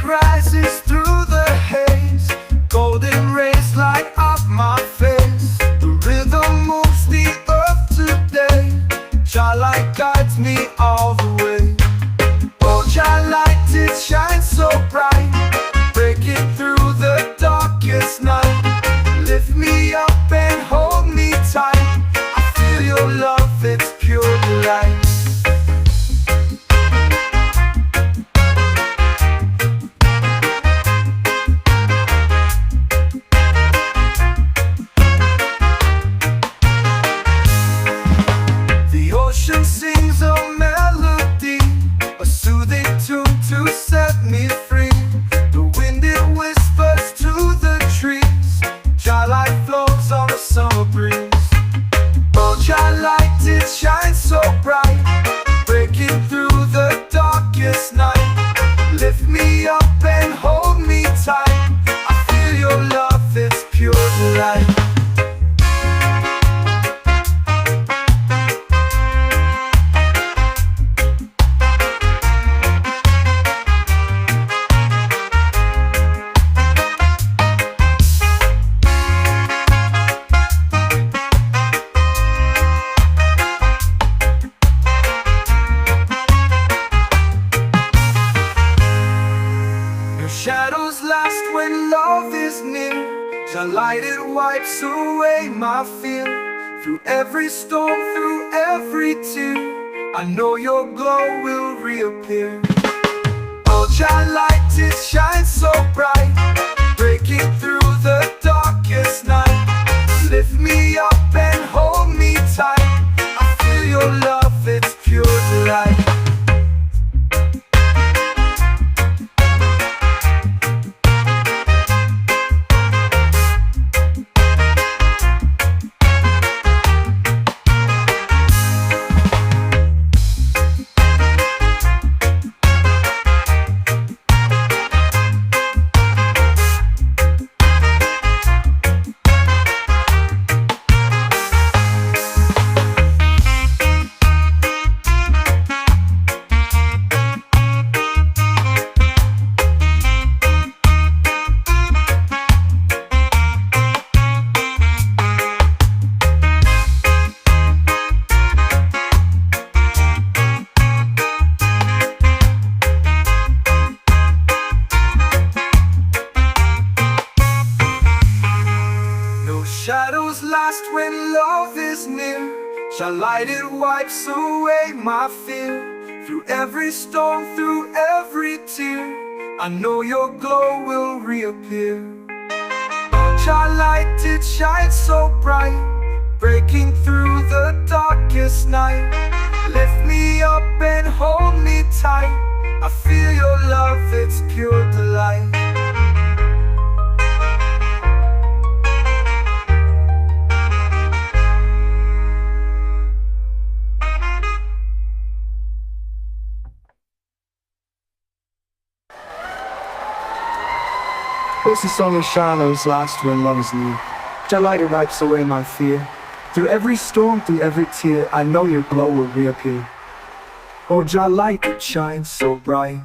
rises through the haze. Golden rays light up my face. The rhythm moves the earth today. Jah light guides me all the way. Oh, Jah light, it shines so bright, breaking through the darkest night. Lift me up and hold me tight. I feel your love, it's pure delight. The ocean sings a melody, a soothing tune to set me free. The wind, it whispers to the trees. Jah light flows on the summer breeze. Oh, Jah light, it shines so bright, breaking through the darkest night. Lift me up and hold me tight. I feel your love, it's pure delight. Shadows last when love is near. Jah light, it wipes away my fear. Through every storm, through every tear, I know your glow will reappear. Oh, Jah light, it shines so bright, breaking through the darkest night. Lift me up and hold me tight. I feel your love, it's pure delight. Shadows last when love is near. Jah light, it wipes away my fear. Through every storm, through every tear, I know your glow will reappear. Jah light, it shines so bright, breaking through the darkest night. Lift me up and hold me tight. I feel your love, it's pure delight. It's the song of shadows last when love is near. Jah light, it wipes away my fear. Through every storm, through every tear, I know your glow will reappear. Oh, Jah light, it shines so bright,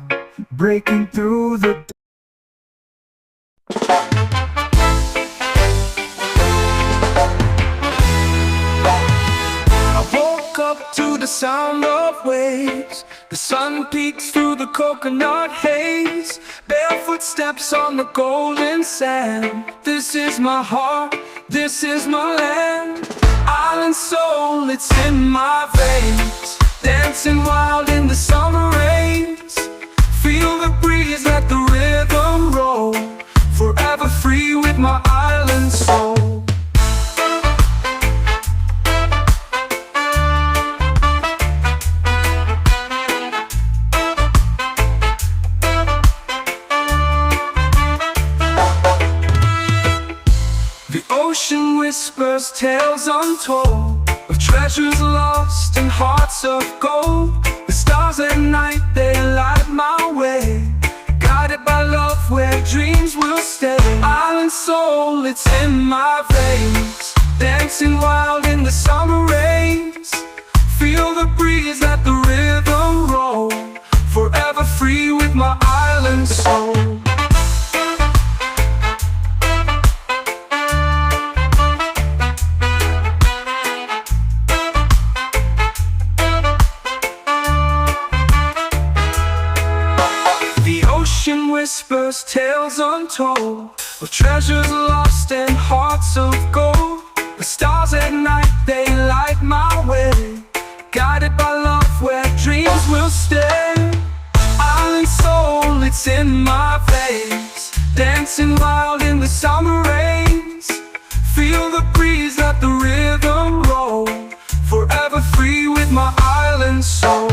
breaking through the I woke up to the sound of waves. The sun peeks through the coconut haze. Barefoot steps on the golden sand. This is my heart, this is my land. Island soul, it's in my veins. Dancing wild in the summer rains. Feel the breeze, let the rhythm roll. Forever free with my island soul. Ocean whispers tales untold of treasures lost and hearts of gold. The stars at night, they light my way, guided by love where dreams will stay. Island soul, it's in my veins. Dancing wild in the summer rains. Feel the breeze, let the rhythm roll. Forever free with my island island soul. The ocean whispers tales untold of treasures lost and hearts of gold. The stars at night, they light my way, guided by love where dreams will stay. Island soul, it's in my veins, dancing wild in the summer rains. Feel the breeze, let the rhythm roll, forever free with my island soul.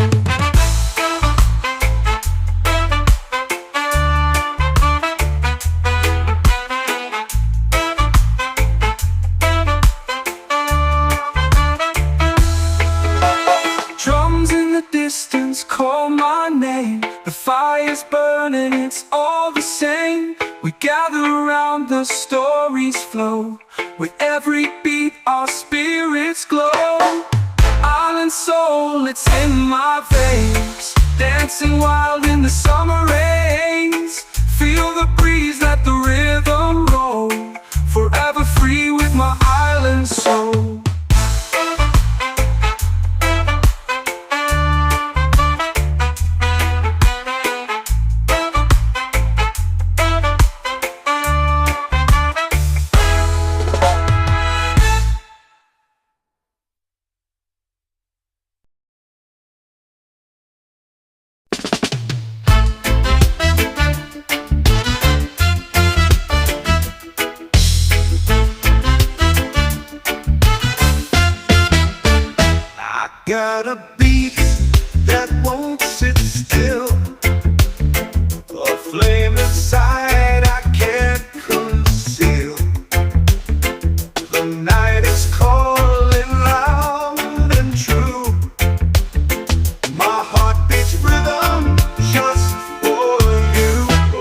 Distance call my name, the fire's burning, it's all the same. We gather around, the stories flow, with every beat our spirits glow. Island soul, it's in my veins, dancing wild in the summer rains. Feel the breeze, let the rhythm roll, forever free with my island soul. Got a beat that won't sit still, a flame inside I can't conceal. The night is calling loud and true. My heart beats rhythm just for you.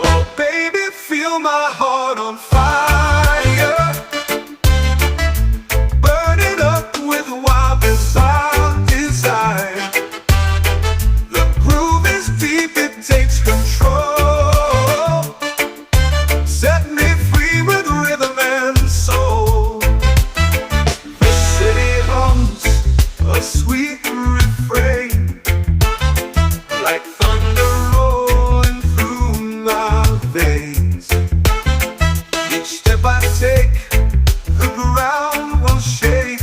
Oh baby, feel my heart on fire, burning up with wild desire. The groove is deep, it takes control. Set me free with rhythm and soul. The city hums a sweet refrain, like thunder rolling through my veins. Each step I take, the ground will shake.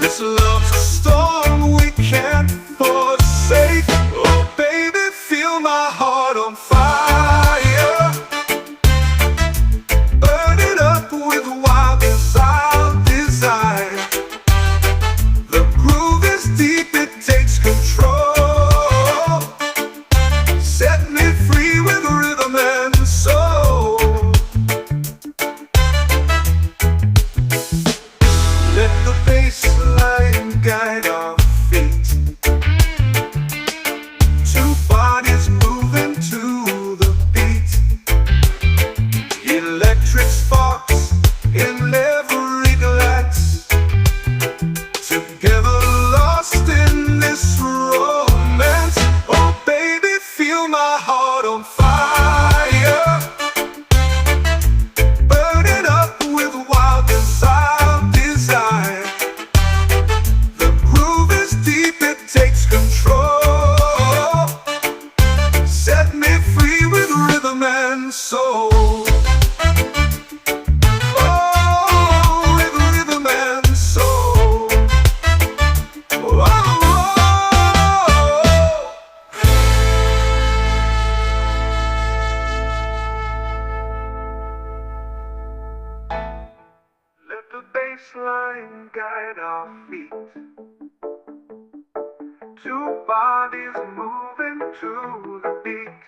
This love's a storm we can't forsake. Oh baby, feel my heart on fire, burning up with wild desire. The groove is deep, it takes control. Set me free with rhythm and soul. Let the bassline guide our feet, two bodies moving to the beat. Electric sparks in every glance, together lost in this romance. Oh baby, feel my heart on fire, burning up with wild desire. The groove is deep, it takes control. Set me free with rhythm and soul. Oh, with rhythm and soul. Oh, let the bassline guide our feet, two bodies moving to the beat.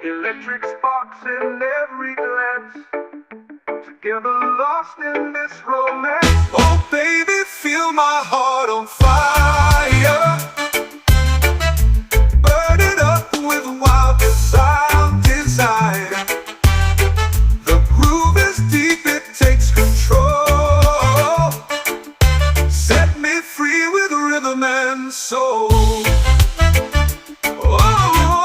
Electric sparks in every glance, together lost in this romance. Oh baby, feel my heart on fire, burning up with wild desire. The groove is deep, it takes control. Set me free with rhythm and soul. Oh,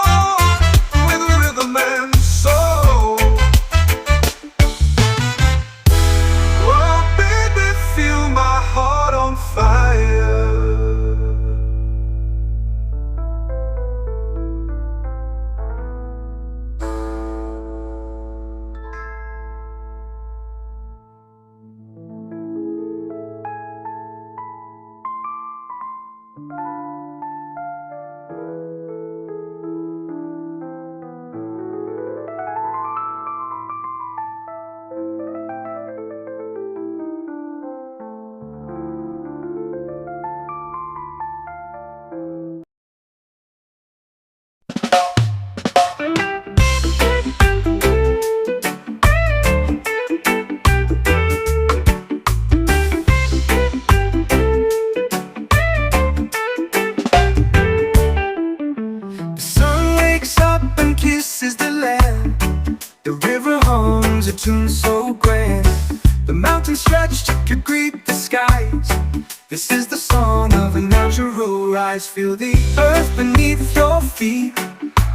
This is the song of a natural rise. Feel the earth beneath your feet,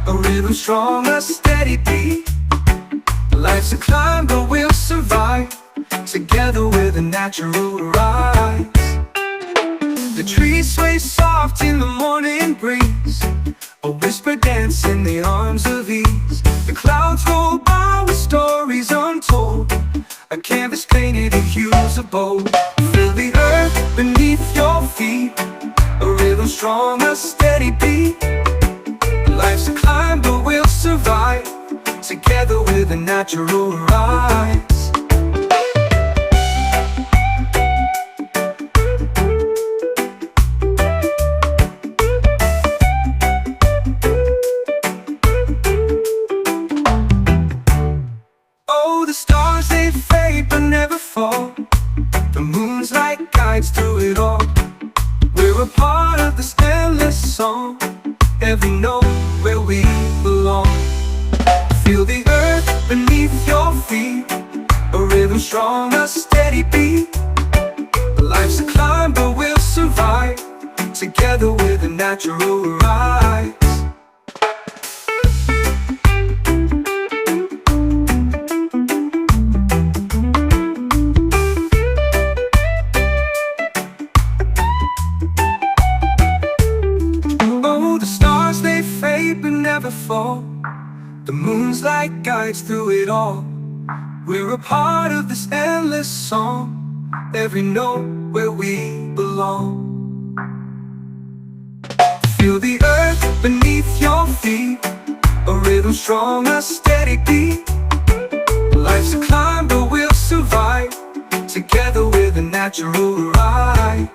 a rhythm strong, a steady beat. Life's a climb, but we'll survive, together with a natural rise. The trees sway soft in the morning breeze, a whisper dance in the arms of ease. The clouds roll by with stories untold, a canvas painted in hues of bold. Feel the earth beneath your feet, a rhythm strong, a steady beat. Life's a climb, but we'll survive, together with a natural rise. Oh, the stars, they fade but never fall. The moon's like guides through it all. We're a part of this endless song, every note where we belong. Feel the earth beneath your feet, a rhythm strong, a steady beat. Life's a climb, but we'll survive, together with a natural rise. Oh, the stars, they fade but never fall. The moon's like guides through it all. We're a part of this endless song, every note where we belong. Feel the earth beneath your feet, a rhythm strong, a steady beat. Life's a climb, but we'll survive, together with a natural rise.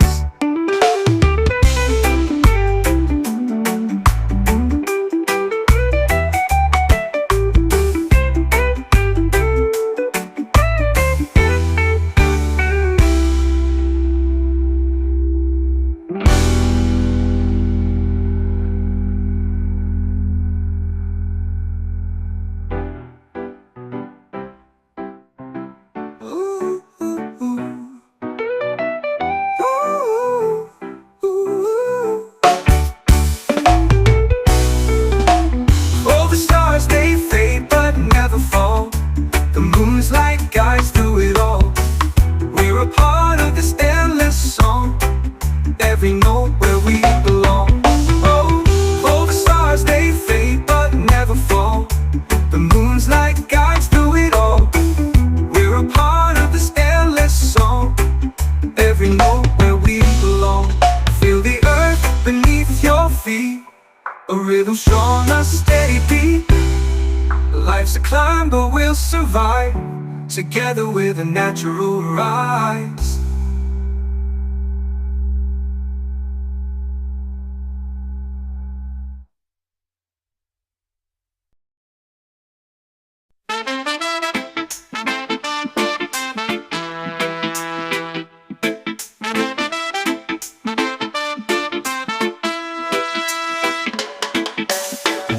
A rhythm strong, a steady beat. Life's a climb, but we'll survive, together with a natural rise.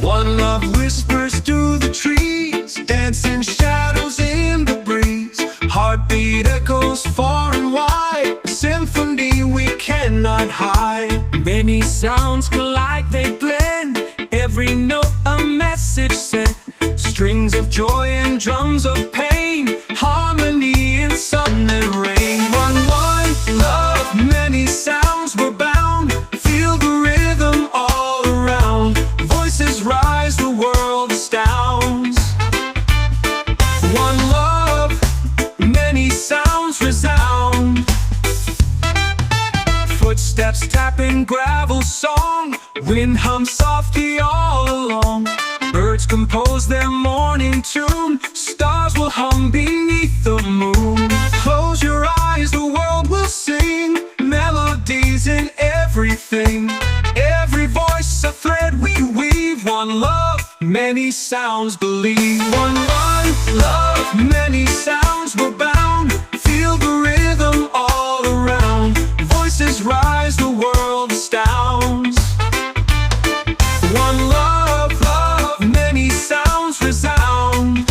One love whispers through the trees, dancing shadows in the breeze. Heartbeat echoes far and wide, a symphony we cannot hide. Many sounds collide, they blend, every note a message sent. Strings of joy and drums of pain, harmony in sun and rain. One love, many sounds were bound. Feel the rhythm all around. Voices rise, the world astounds. One love, many sounds resound. Footsteps tapping gravel song, wind hums softly all along. Birds compose their morning tune, stars will hum beneath the moon. Close your eyes, the world will sing, melodies in everything. Every voice a thread we weave. One love, many sounds believe. One love, many sounds were bound. Feel the rhythm all around. Voices rise, the world astounds. One love, many sounds resound.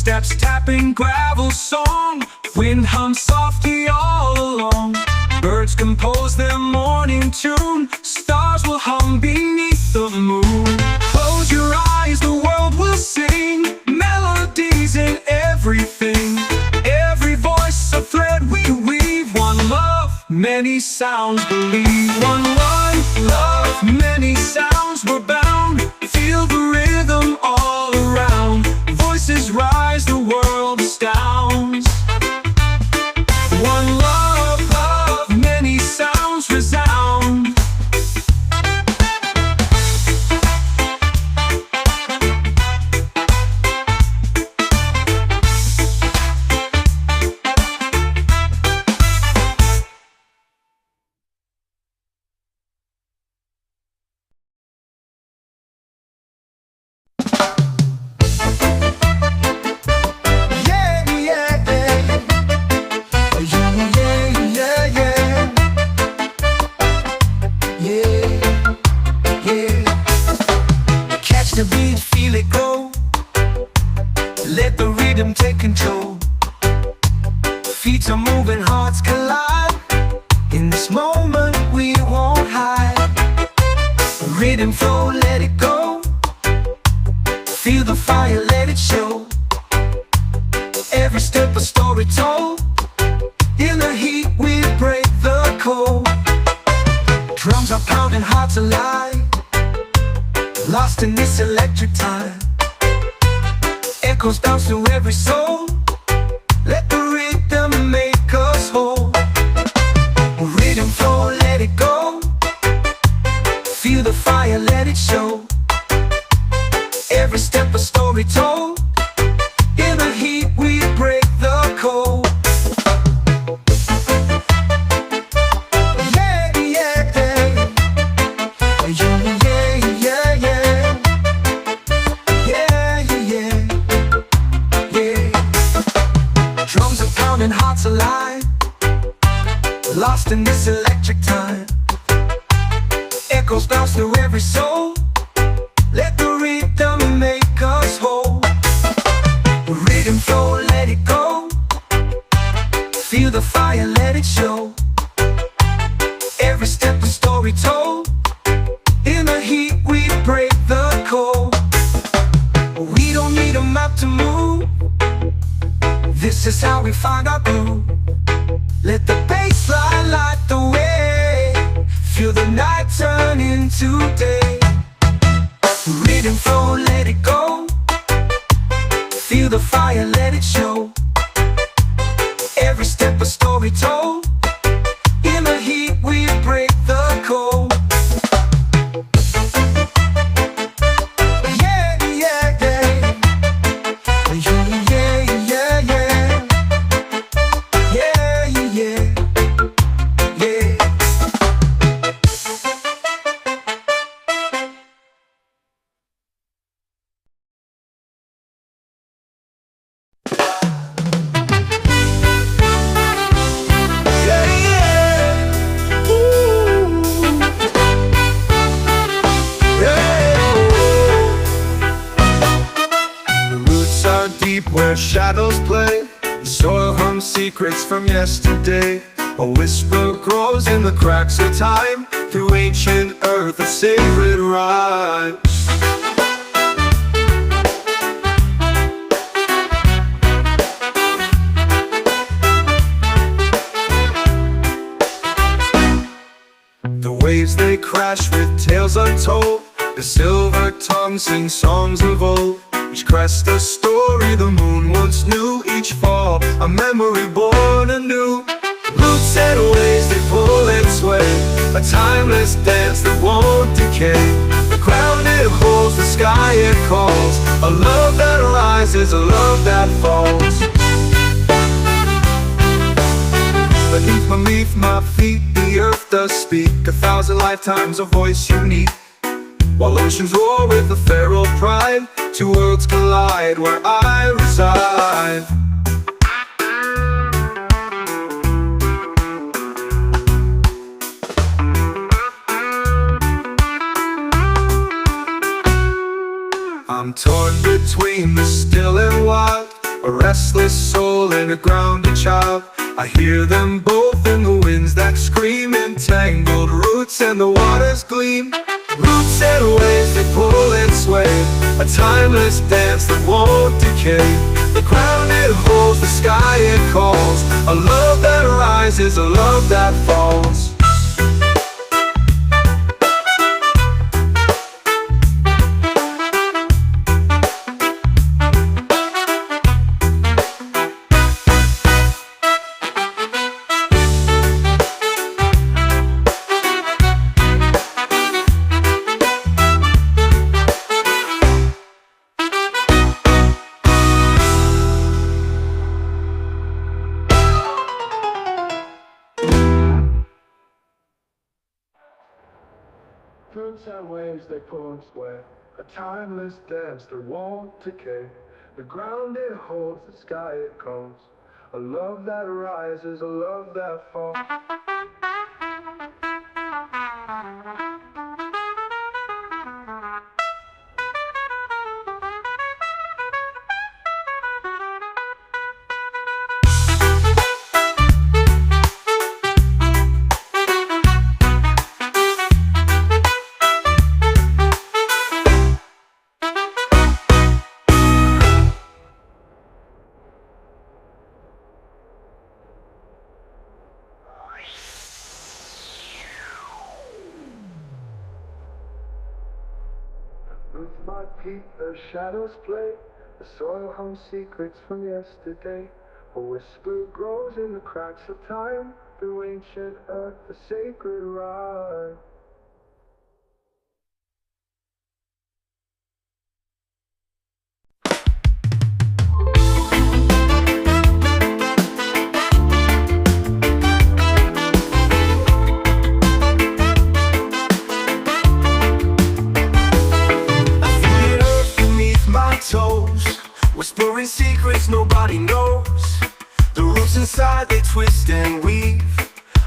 Footsteps tapping gravel song, wind hums softly all along. Birds compose their morning tune, stars will hum beneath the moon. Close your eyes, the world will sing, melodies in everything. Every voice a thread we weave, one love, many sounds believe. One life, love, many sounds we're bound. Feel the rhythm all around. Voices rise, the world astounds. One love, love, many sounds resound. Catch the beat, feel it go. Let the rhythm take control. Feet are moving, hearts collide. In this moment we won't hide. Rhythm flow, let it go. Feel the fire, let it show. Every step a story told. In the heat we break the cold. Drums are pounding, hearts alive. Lost in this electric time. Echoes bounce through every soul. Let the rhythm make us whole. Rhythm flow, let it go. Feel the fire, let it show. Every step a story told. In the heat we break the cold. Hearts alive, lost in this electric time. Echoes bounce through every soul. Let the rhythm make us whole. Rhythm flow, let it go. Feel the fire, let it show. Every step a story told. In the heat we break the cold. We don't need a map to move. This is how we find our groove. Let the bass line light the way. Feel the night turn into day. Rhythm flow, let it go. Feel the fire, let it show. Every step a story told. In the heat we break the cold. Where shadows play, the soil hums secrets from yesterday. A whisper grows in the cracks of time. Through ancient earth a sacred rhyme. The waves they crash with tales untold. The silver tongue sings songs of old. Each crest a story the moon once knew. Each fall a memory born anew. Roots and ways they pull and sway. A timeless dance that won't decay. The ground it holds, the sky it calls. A love that rises, a love that falls. Beneath my feet the earth does speak. 1,000 lifetimes a voice unique. While oceans roar with a feral pride, two worlds collide where I reside. I'm torn between the still and wild. A restless soul and a grounded child. I hear them both in the winds that scream. Entangled roots and the water's gleam. Roots and waves that pull and sway. A timeless dance that won't decay. The ground it holds, the sky it calls. A love that rises, a love that falls. Roots and waves they pull and sway. A timeless dance that won't decay. The ground it holds, the sky it calls. A love that rises, a love that falls. With my feet the shadows play. The soil hums secrets from yesterday. A whisper grows in the cracks of time. Through ancient earth, the sacred rhyme. Whispering secrets nobody knows. The roots inside they twist and weave.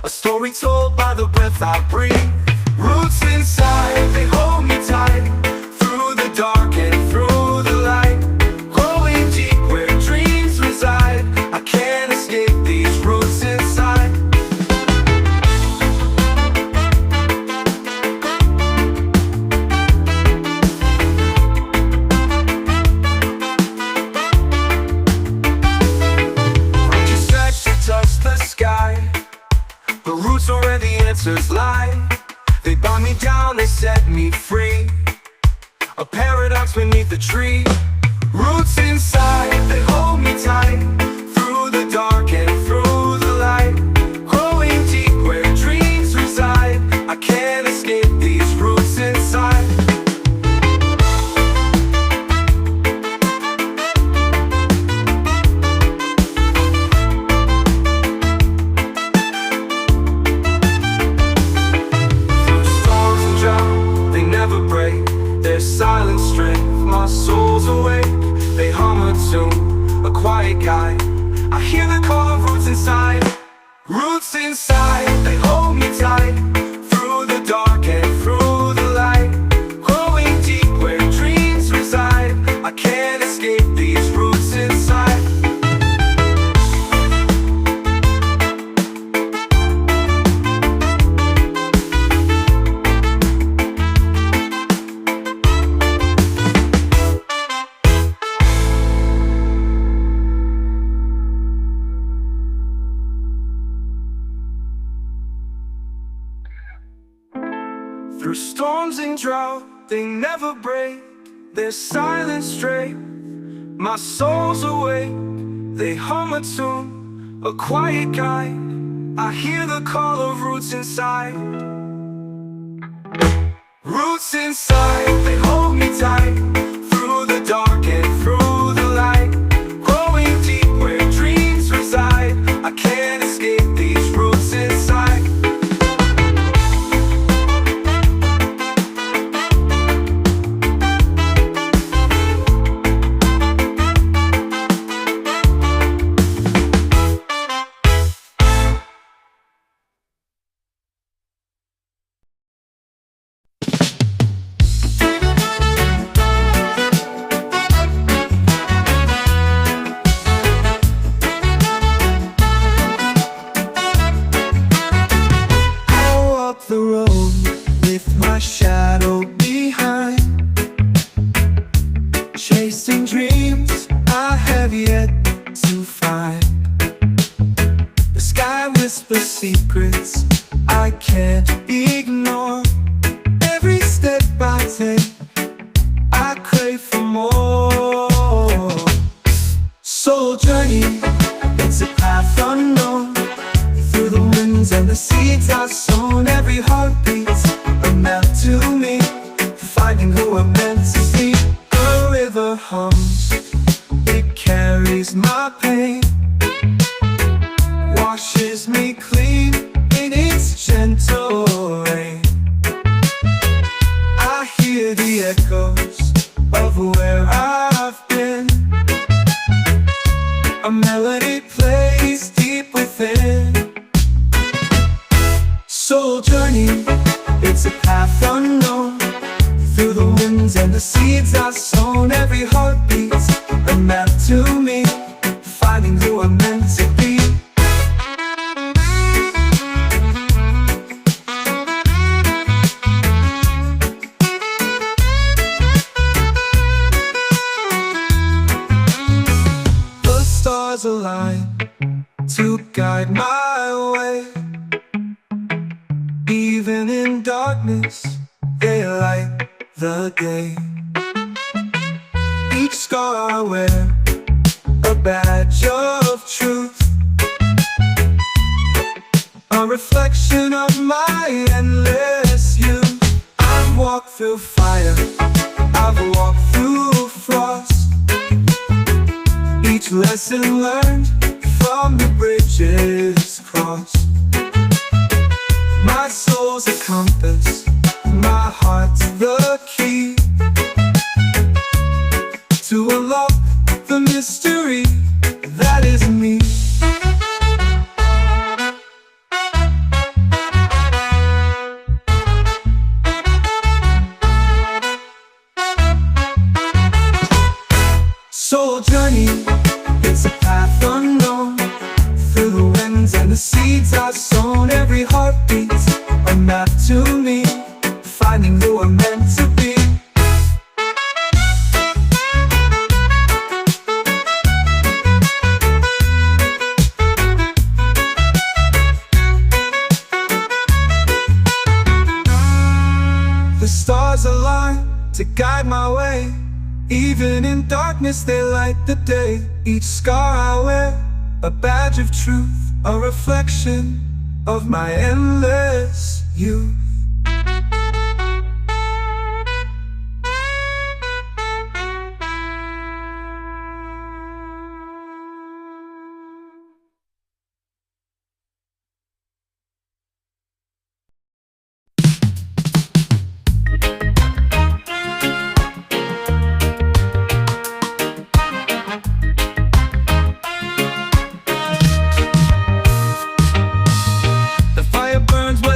A story told by the breath I breathe. Roots inside they hold me tight. Through the dark and through the light. Growing deep where dreams reside. I can't escape these roots inside. The roots are where the answers lie. They bind me down, they set me free. A paradox beneath the tree. Roots inside, they hold me tight. Through the dark and through the light. Growing deep where dreams reside. I can't escape these roots inside. Silent strength, my soul's awake. They hum a tune, a quiet guide. I hear the call of roots inside. Roots inside, they hold me tight. Through the dark and through the light. Growing deep where dreams reside. I can't escape these roots inside. Through storms and drought, they never break. Their silence straight. My soul's awake. They hum a tune, a quiet guide. I hear the call of roots inside. Roots inside, they hold me tight. Through the dark and through the light. Growing deep where dreams reside. I can't escape these roots inside. Soul journey, it's a path unknown. Through the winds and the seeds I've sown, every heartbeat's a map to me, finding who I'm meant to be. A river hums, it carries my pain, washes me clean in its gentle rain. I hear the echoes of where I've been. A melody plays deep within. Soul journey, it's a path unknown. Through the winds and the seeds I've sown, every heartbeat's a map to me, finding who I'm meant to be. The stars align to guide my way. Even in darkness, they light the day. Each scar I wear, a badge of truth, a reflection of my endless youth. I've walked through fire, I've walked through frost. Each lesson learned from the bridges crossed. My soul's a compass, my heart's the key to unlock the mystery that is me. Soul journey, it's a path unknown. Through the winds and the seeds I've sown, every heartbeat's a map to me, finding who I'm meant to be. The stars align to guide my way. Even in darkness they light the day. Each scar I wear, a badge of truth, a reflection of my endless youth.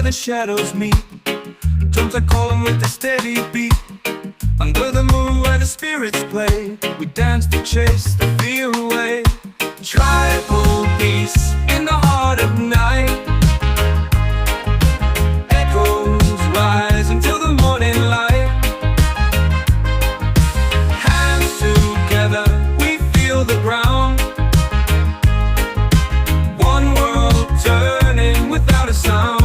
The shadows meet, drums are calling with a steady beat. Under the moon where the spirits play, we dance to chase the fear away. Tribal peace in the heart of night. Echoes rise until the morning light. Hands together, we feel the ground. One world turning without a sound.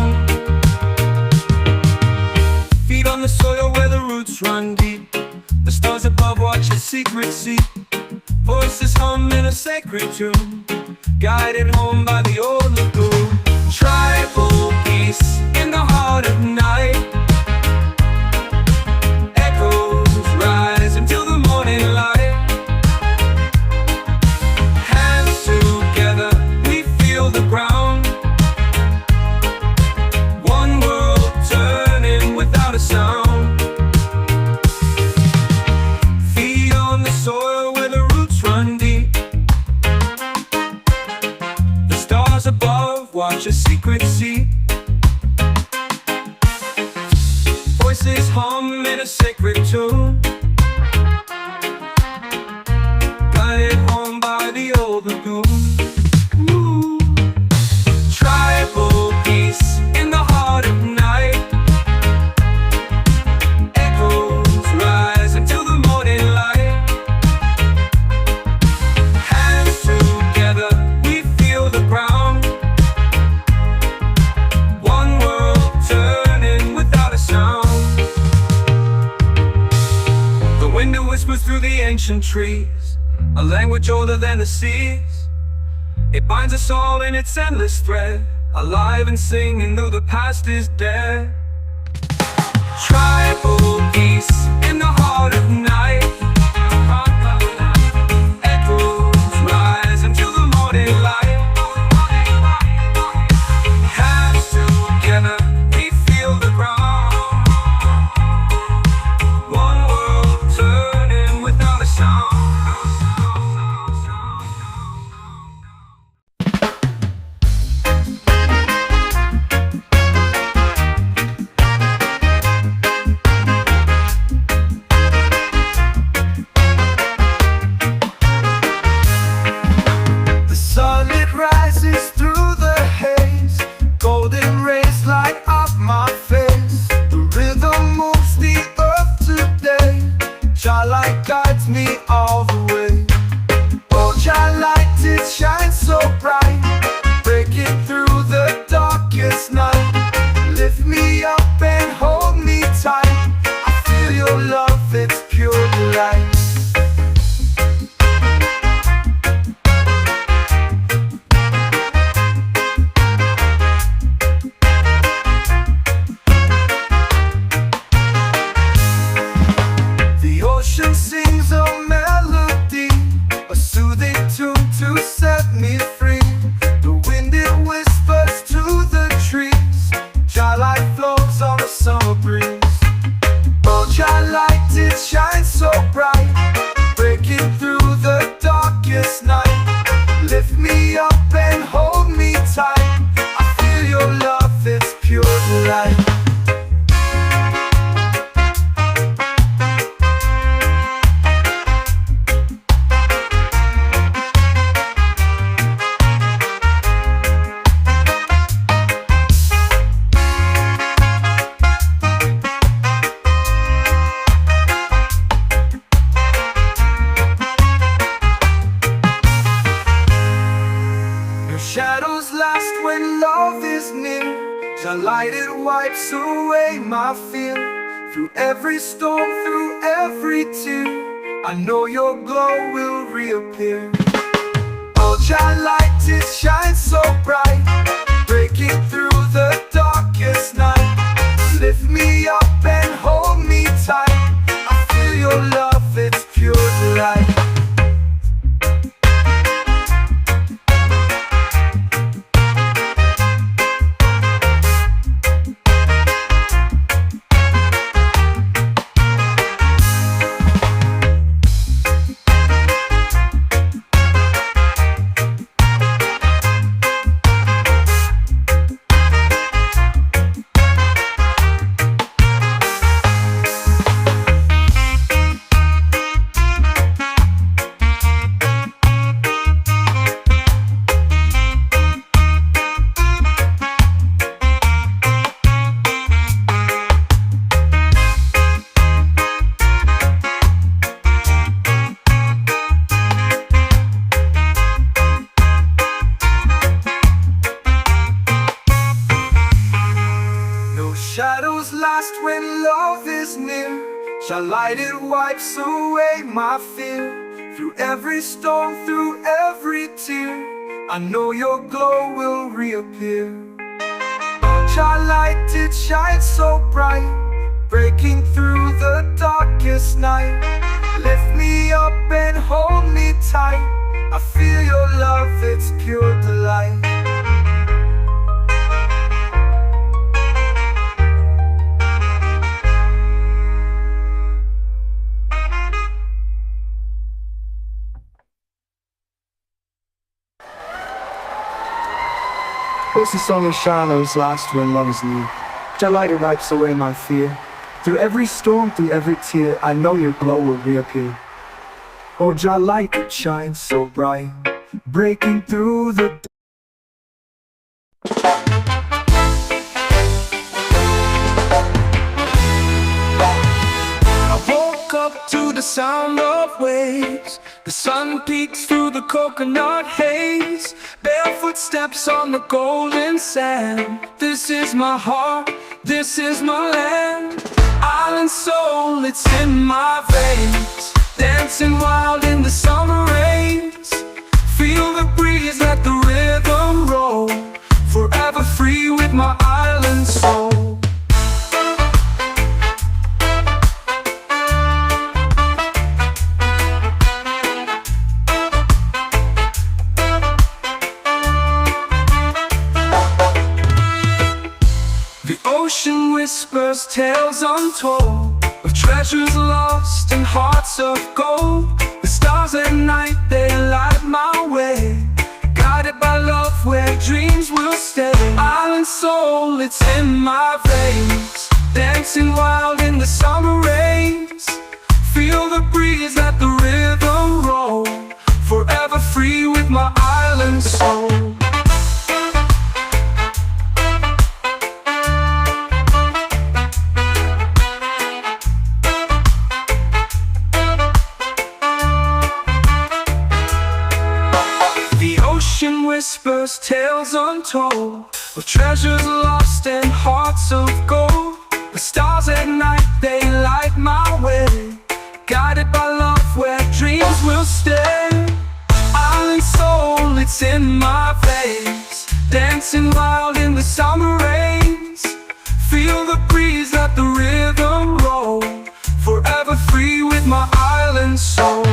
On the soil where the roots run deep, the stars above watch a secret seat. Voices hum in a sacred tune, guided home by the old lagoon. Tribal peace in the heart of night. Echoes rise until the morning light. Hands together, we feel the ground. One world turning without a sound. Feet on the soil where the roots run deep. The stars above watch a secret seat. Voices hum in a sacred tune, guided home by the old lagoon. Ooh. Tribal peace in the heart of night. Echoes rise until the morning light. Hands together, we feel the ground. One world turning without a sound. The wind whispers through the ancient trees, a language older than the seas. It binds us all in its endless thread, alive and singing though the past is dead. Tribal peace in the heart of night. Echoes rise into the morning light. Hands together, we feel the ground. One world turning without a sound. Guides me all the way. Oh, your light, it shines so bright, breaking through the darkest night. Lift me up and hold me tight. I feel your love, it's pure delight. The ocean sings a melody, a soothing tune to set me free. The wind, it whispers to the trees. Your light flows on the summer breeze. Oh, your light, it shines so bright, breaking through the darkest night. Lift me up and hold me tight. I feel your love, it's pure delight. Shadows last when love is near. Your light, it wipes away my fear. Through every storm, through every tear, I know your glow will reappear. Oh, your light, it shines so bright, breaking through the darkest night. Lift me up and hold me tight. I feel your love, it's pure delight. Shadows last when love is near. Your light, it wipes away my fear. Through every storm, through every tear, I know your glow will reappear. Your light, it shines so bright, breaking through the darkest night. Lift me up and hold me tight. I feel your love, it's pure delight. It's the song of shadows last when love is near. Your light, it wipes away my fear. Through every storm, through every tear, I know your glow will reappear. Oh, your light, it shines so bright, breaking through the I woke up to the sound of waves. The sun peeks through the coconut haze. Barefoot steps on the golden sand. This is my heart, this is my land. Island soul, it's in my veins. dancing wild in the summer rains. Feel the breeze, let the rhythm roll, forever free with my island soul. The ocean whispers tales untold of treasures lost and hearts of gold. The stars at night, they light my way, guided by love where dreams will stay. Island soul, it's in my veins, dancing wild in the summer rains. Feel the breeze, let the rhythm roll, forever free with my island soul. Whispers tales untold of treasures lost and hearts of gold. The stars at night, they light my way, guided by love where dreams will stay. Island soul, it's in my veins, dancing wild in the summer rains. Feel the breeze, let the rhythm roll, forever free with my island soul.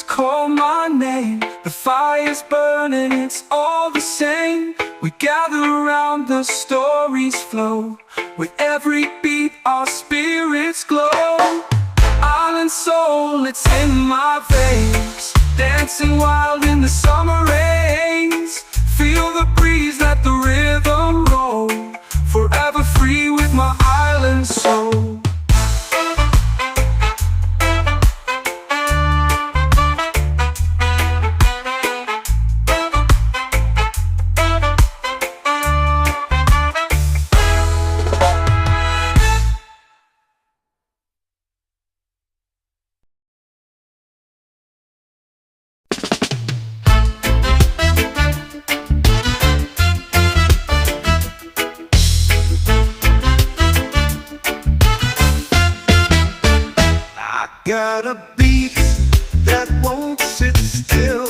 Call my name, the fire's burning, it's all the same. We gather around, the stories flow, with every beat our spirits glow. Island soul, it's in my veins, dancing wild in the summer rains. Feel the breeze, let the rhythm roll, forever free with my island soul. Got a beat that won't sit still,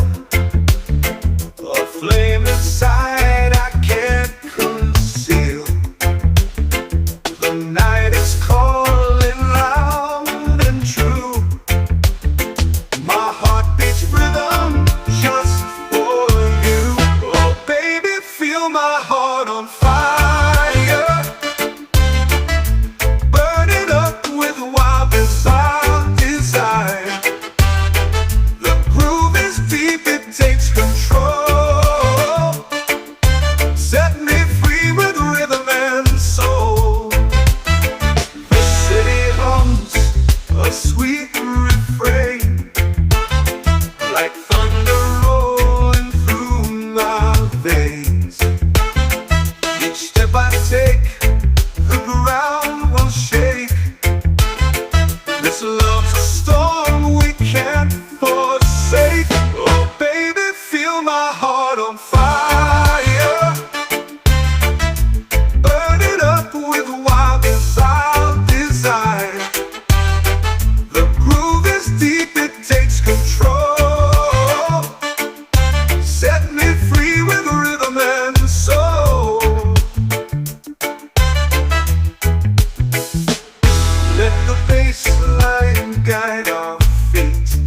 a flame inside I can't conceal. The night is calling loud and true. My heart beats rhythm just for you. Oh baby, feel my heart on fire, burning up with wild desire. The groove is deep, it takes control. Set me free with rhythm and soul. The city hums a sweet refrain, like thunder rolling through my veins. Each step I take, the ground will shake. This love's a storm we can't forsake. Oh baby, feel my heart on fire, burning up with wild desire. The groove is deep, it takes control. Set me free with rhythm and soul. Let the bassline guide our feet,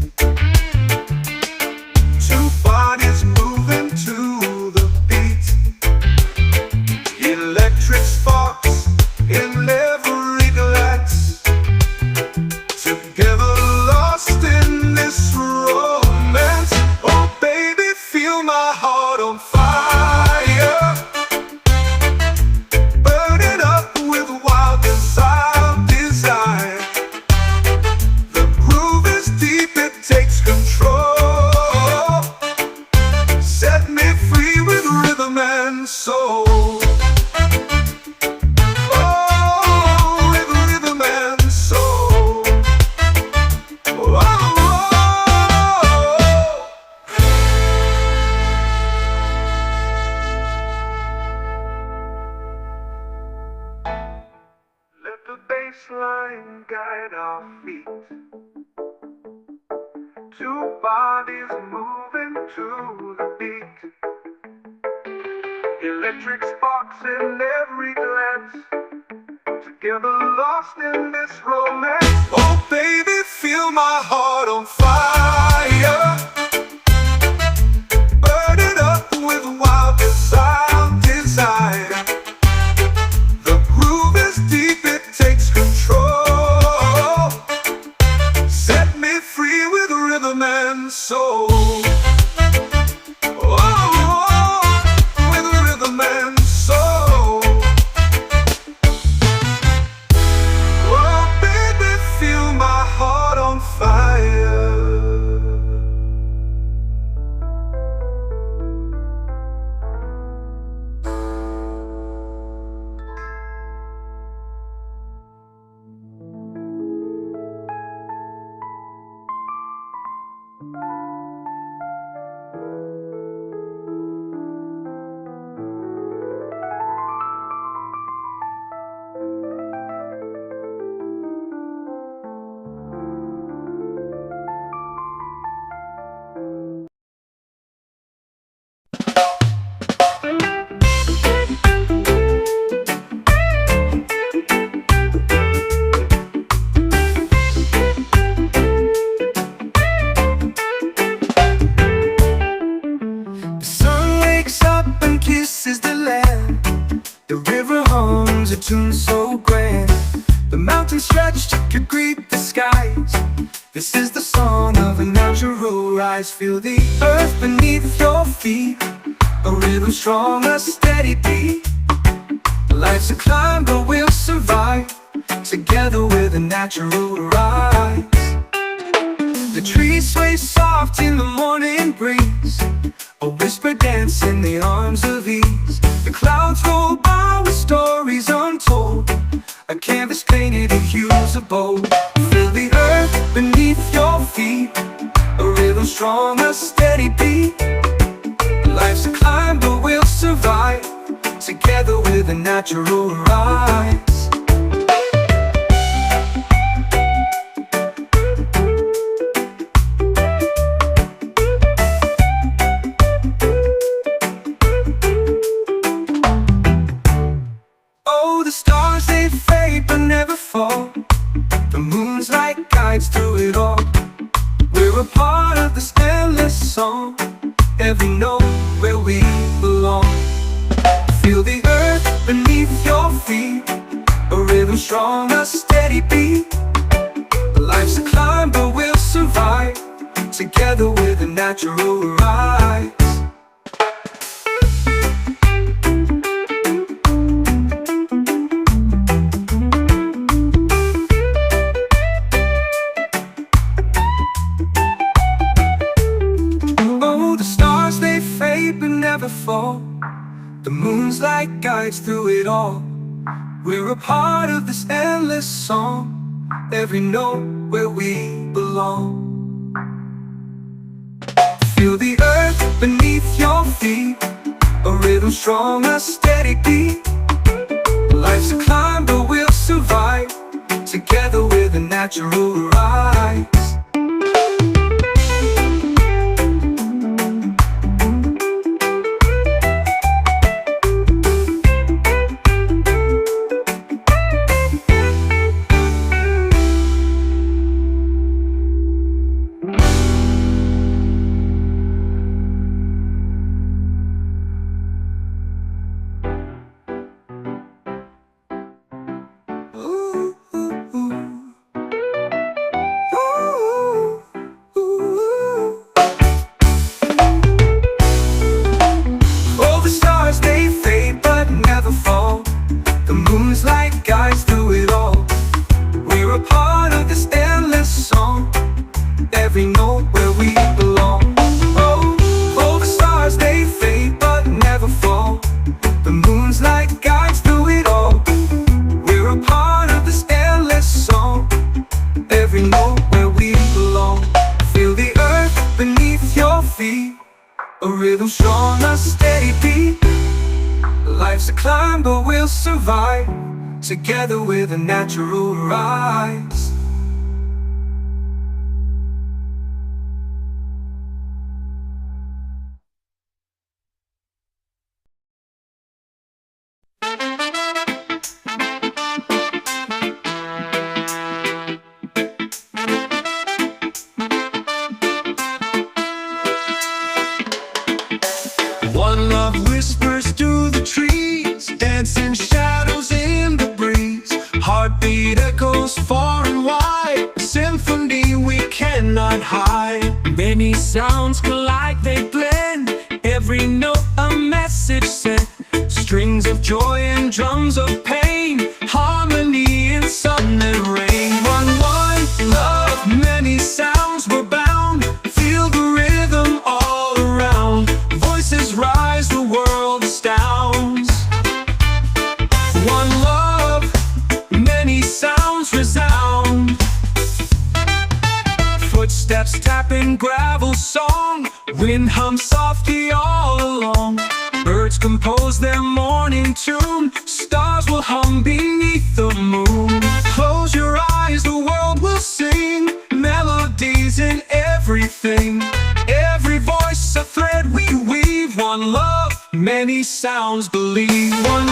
two bodies moving to the beat. Electric sparks in every glance, together lost in this romance. Oh baby, feel my heart on fire, burning up with wild desire. The groove is deep, it takes control. Set me free with rhythm and soul. Oh, with rhythm and soul. Oh, oh, oh. at our feet. Two bodies moving to the beat. Electric sparks in every glance. Together lost in this romance. Oh baby, feel my heart on fire. Burn it up with wild desire. The groove is deep, it takes control. Set me free with rhythm and soul. Tune so grand, the mountains stretched to greet the skies. This is the song of a natural rise. Feel the earth beneath your feet, a rhythm strong, a steady beat. Life's a climb, but we'll survive together with a natural rise. The trees sway soft in the morning breeze, a whisper dance in the arms of ease. The clouds roll by with stories untold, a canvas painted in hues of bold. Feel the earth beneath your feet, a rhythm strong, a steady beat. Life's a climb, but we'll survive together with a natural rise. The moon's like guides through it all. We're a part of this endless song, every note where we belong. Feel the earth beneath your feet, a rhythm strong, a steady beat. Life's a climb, but we'll survive together with a natural rise. Fall. The moon's like guides through it all. We're a part of this endless song, every note where we belong. Feel the earth beneath your feet, a rhythm strong, a steady beat. Life's a climb, but we'll survive together with a natural rise. A rhythm strong, a steady beat. Life's a climb, but we'll survive together with a natural rise. One love whispers through the trees, dancing shadows in the breeze. Heartbeat echoes far and wide, a symphony we cannot hide. Many sounds collide, they blend, every note a message sent. Strings of joy and drums of pain, harmony in sun and rain. One love, many sounds were bound. Feel the rhythm all around. Voices rise, the world astounds. One love, many sounds resound. Footsteps tapping gravel song, wind hums softly all along. Birds compose their morning tune, stars will hum beneath the moon. Close your eyes, the world will sing, melodies in everything. Every voice a thread we weave. One love, many sounds believe. One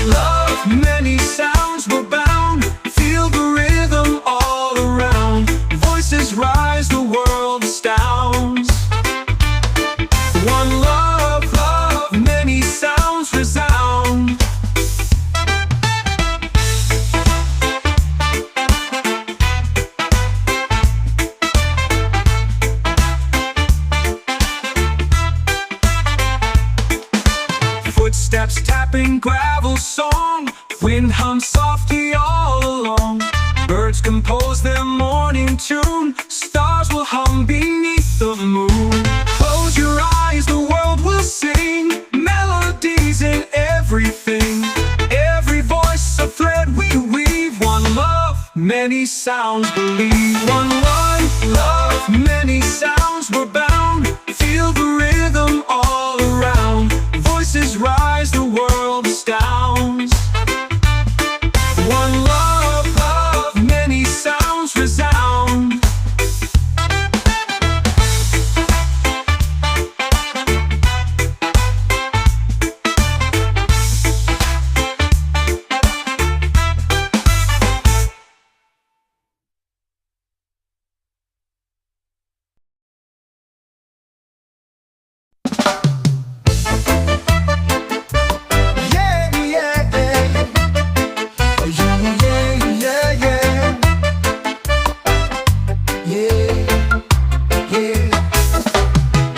love, many sounds were bound. Feel the rhythm all around. Voices rise, the world astounds. One love, many sounds resound. Footsteps tapping gravel song, wind hums softly all along. Birds compose their morning tune, stars will hum beneath the moon. Close your eyes, the world will sing, melodies in everything. Every voice a thread we weave. One love, many sounds believe. One love, many sounds were bound. Feel the rhythm all around. Voices rise, the world astounds. One love, many sounds resound.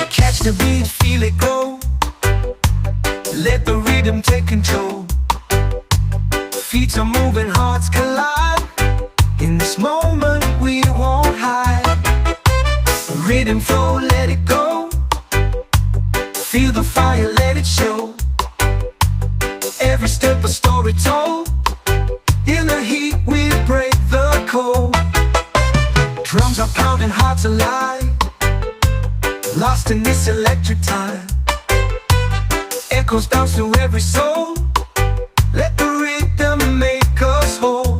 Catch the beat, feel it go. Let the rhythm take control. Feet are moving, hearts collide. In this moment we won't hide. Rhythm flow, let it go. Feel the fire, let it show. Every step a story told. In the heat we break the cold. Drums are pounding, hearts alive. Lost in this electric time. Echoes bounce through every soul. Let the rhythm make us whole.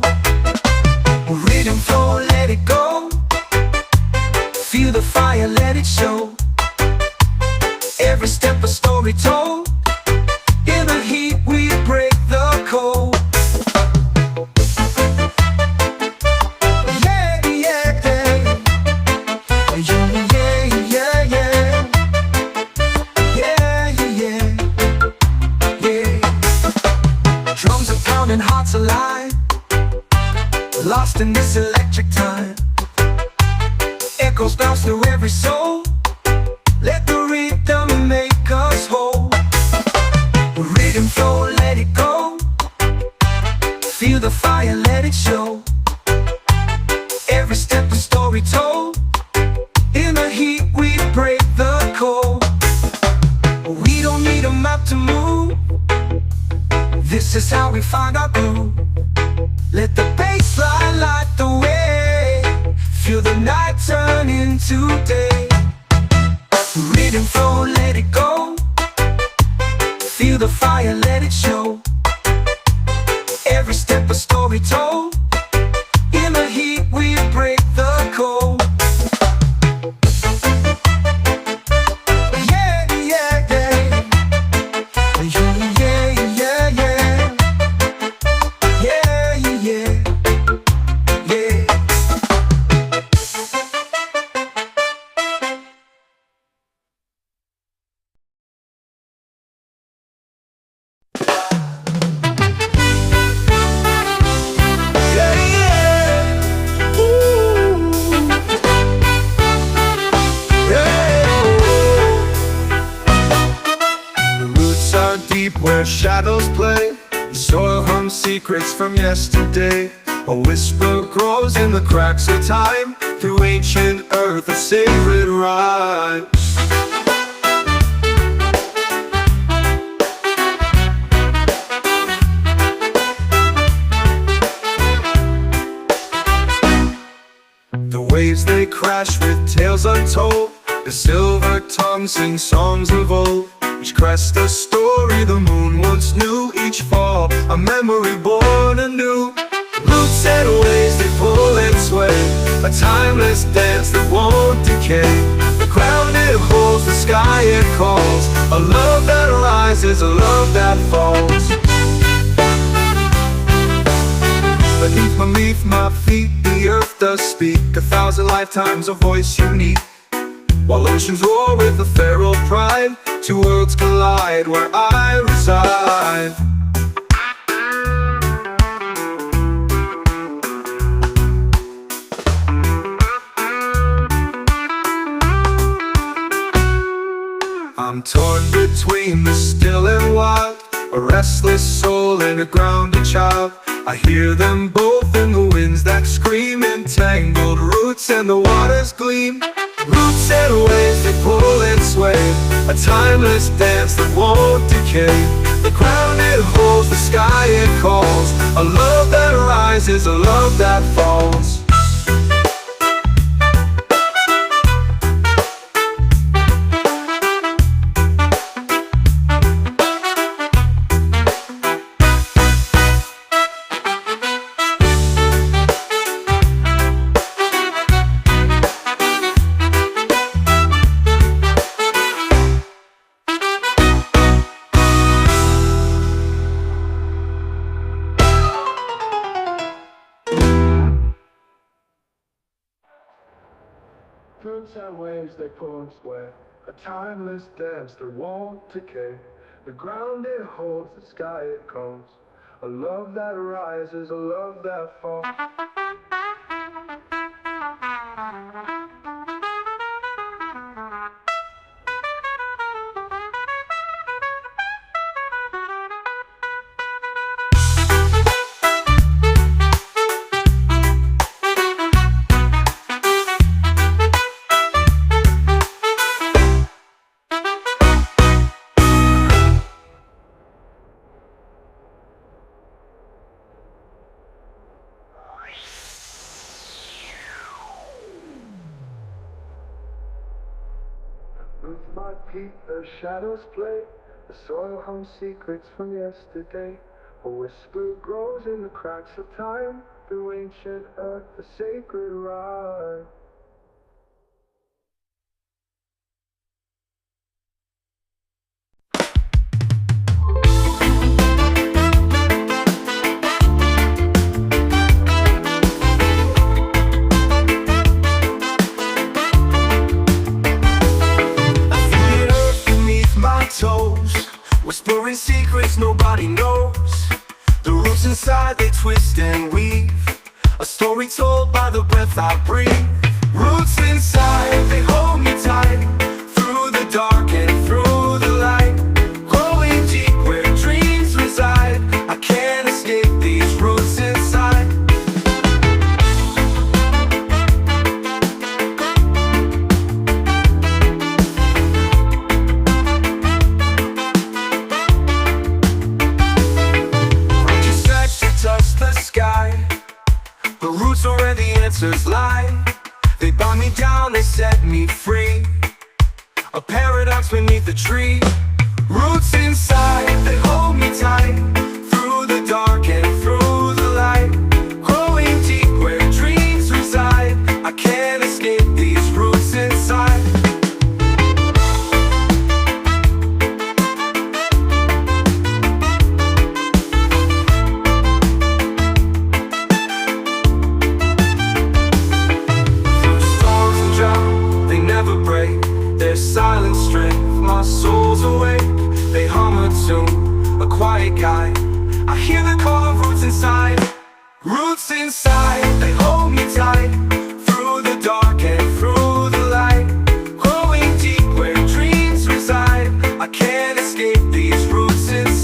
Rhythm flow, let it go. Feel the fire, let it show. Every step a story told. In the heat we break the cold. And hearts alive. Lost in this electric time. Echoes bounce through every soul. Let the rhythm make us whole. Rhythm flow, let it go. Feel the fire, let it show. Every step a story told. In the heat we break the cold. We don't need a map to move. This is how we find our groove. Let the bass line light the way. Feel the night turn into day. Rhythm flow, let it go. Feel the fire, let it show. Every step a story told. In the heat we break the cold. deep where shadows play. The soil hums secrets from yesterday. A whisper grows in the cracks of time. Through ancient earth, a sacred rhyme. The waves they crash with tales untold. The silver tongue sings songs of old, which crest a story the moon once knew. Each fall, a memory born anew. Roots and waves they pull and sway, a timeless dance that won't decay. The ground it holds, the sky it calls, a love that rises, a love that falls. Beneath my feet, the earth does speak. 1,000 lifetimes, a voice unique. While oceans roar with a feral pride, two worlds collide where I reside. I'm torn between the still and wild, a restless soul and a grounded child. I hear them both in the winds that scream, entangled roots and the waters gleam. Roots and waves they pull and sway, a timeless dance that won't decay. The ground it holds, the sky it calls, a love that rises, a love that falls. Roots and waves they pull and sway, a timeless dance that won't decay. The ground it holds, the sky it calls, a love that rises, a love that falls. With my feet the shadows play, the soil hums secrets from yesterday. A whisper grows in the cracks of time, through ancient earth the sacred rhyme. Whispering secrets nobody knows. The roots inside they twist and weave, a story told by the breath I breathe. Roots inside they hold me tight, through the dark and through the light. Growing deep where dreams reside, I can't escape these roots inside. The roots are where the answers lie. They bind me down, they set me free, a paradox beneath the tree. Roots inside, they hold me tight, through the dark and through the light. Growing deep where dreams reside, I can't escape these roots inside. Their silent strength, my soul's awake. They hum a tune, a quiet guide. I hear the call of roots inside. Roots inside, they hold me tight, through the dark and through the light. Growing deep where dreams reside, I can't escape these roots inside.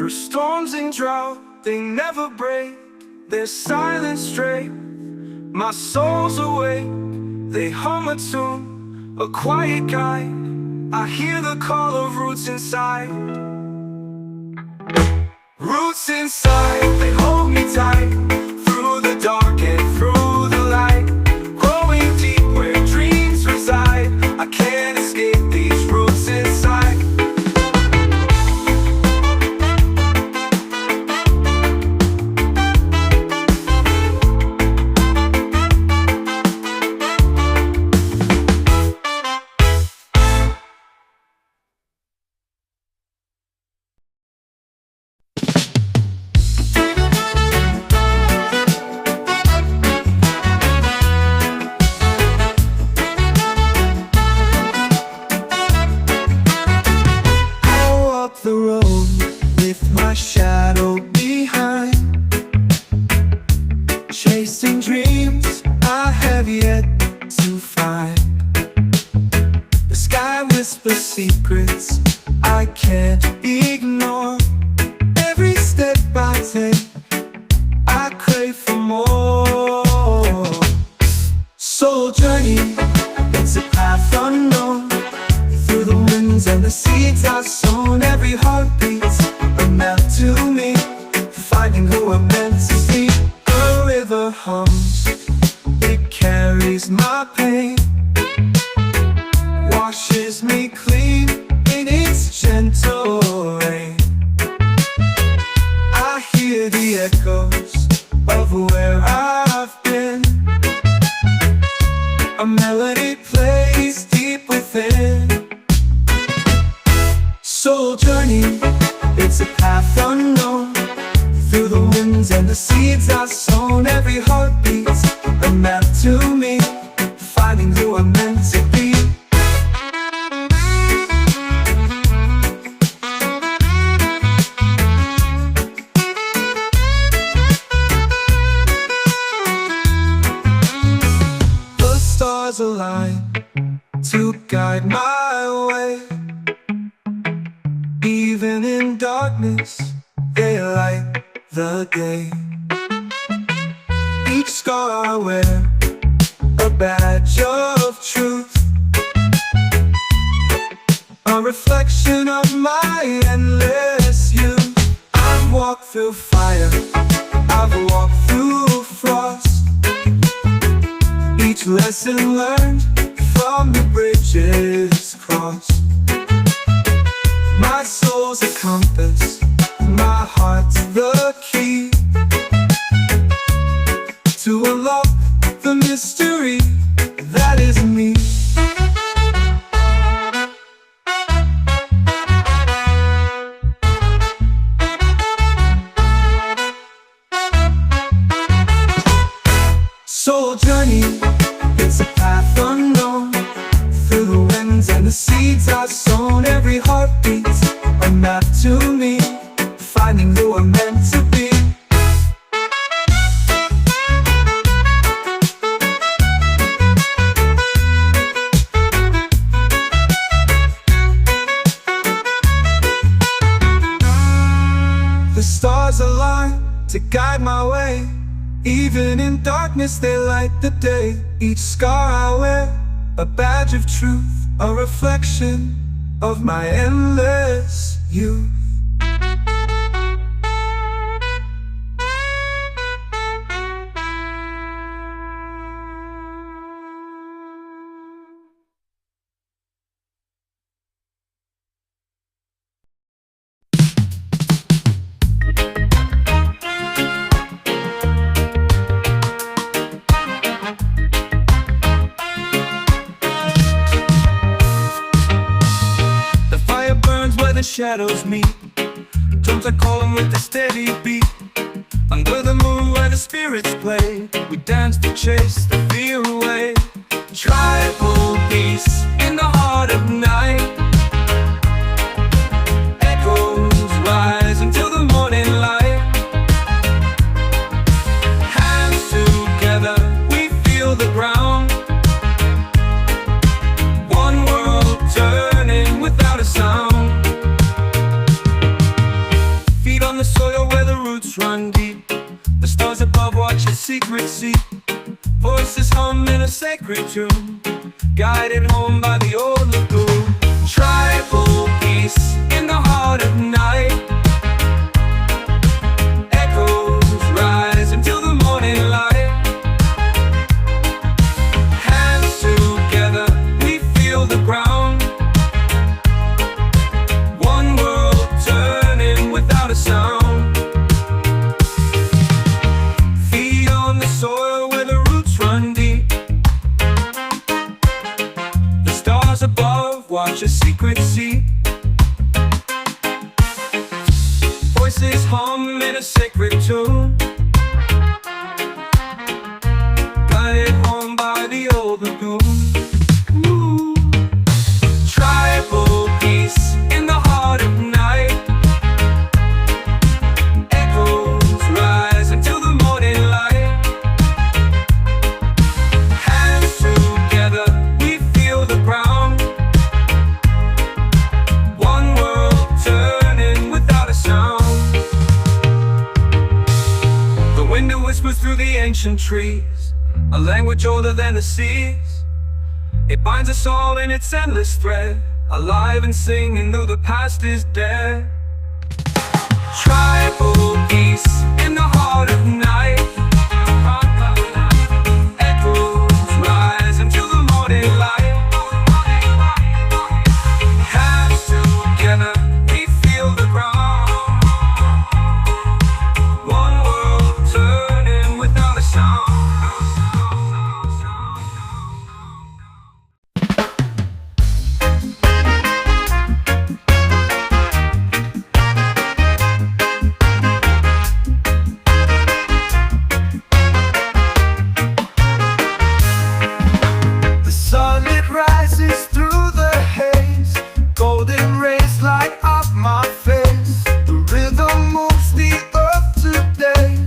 Through storms and drought, they never break. Their silence straight, my soul's awake. They hum a tune, a quiet guide. I hear the call of roots inside. Roots inside, they hold me tight. Through the dark and through the light. Growing deep where dreams reside. I can't escape these roots inside. The road with my shadow behind, chasing dreams I have yet to find. The sky whispers secrets I can't ignore. Every step I take, I crave for more. Soul journey, it's a path unknown. Through the winds and the seeds I've sown, every heartbeat's a map to me, finding who I'm meant to be. A river hums, it carries my pain, washes me clean in its gentle rain. I hear the echoes of where I've been. A melody plays deep within. Soul journey, it's a path unknown. Through the winds and the seeds I've sown, every heartbeat's a map to me, finding who I'm meant to be. The stars align to guide my way. Even in darkness, they light the day. Each scar I wear, a badge of truth, a reflection of my endless youth. I've walked through fire, I've walked through frost. Each lesson learned from the bridges crossed. My soul's a compass, my heart's the key to unlock the mystery that is me. Soul journey, it's a path unknown. Through the winds and the seeds I've sown, every heartbeat's a map to me, finding who I'm meant to be. The stars align to guide my way. Even in darkness they light the day. Each scar I wear, a badge of truth, a reflection of my endless youth. The shadows meet, drums are calling with a steady beat. Under the moon where the spirits play, we dance to chase the fear away. Tribal peace in the heart of night. Echoes rise until the morning light. Hands together, we feel the ground. One world turning without a sound. secret seat. Voices hum in a sacred tune, guided home by the old lagoon. Tribal peace in the heart of night. Echoes rise until the morning light. Hands together, we feel the ground. One world turning without a sound. Feet on the soil where the roots run deep. The stars above watch a secret seat. Voices hum in a sacred tune, guided home by the old lagoon. Ooh. Tribal peace in the heart of night. Echoes rise until the morning light. Hands together, we feel the ground. One world turning without a sound. The wind whispers through the ancient trees, a language older than the seas. It binds us all in its endless thread, alive and singing though the past is dead. Tribal peace in the heart of night. Echoes rise until the morning light. Hands together, we feel the ground. One world turning without a sound. The sun, it rises through the haze. Golden rays light up my face. The rhythm moves the earth today.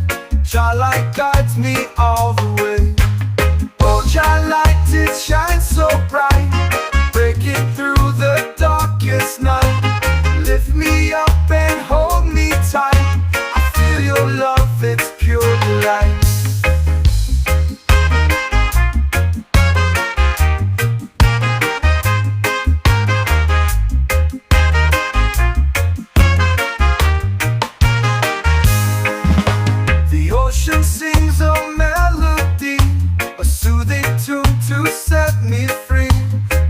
Jah light guides me all the way. Oh, Jah light, it shines so bright, breaking through the darkest night. Lift me up and hold me tight. I feel your love, it's pure delight. The ocean sings a melody, a soothing tune to set me free.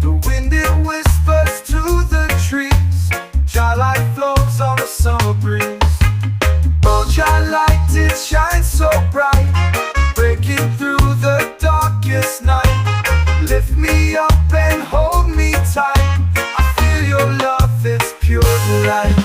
The wind, it whispers to the trees. Jah light flows on the summer breeze. Oh, Jah light, it shines so bright, breaking through the darkest night. Lift me up and hold me tight. I feel your love, it's pure delight.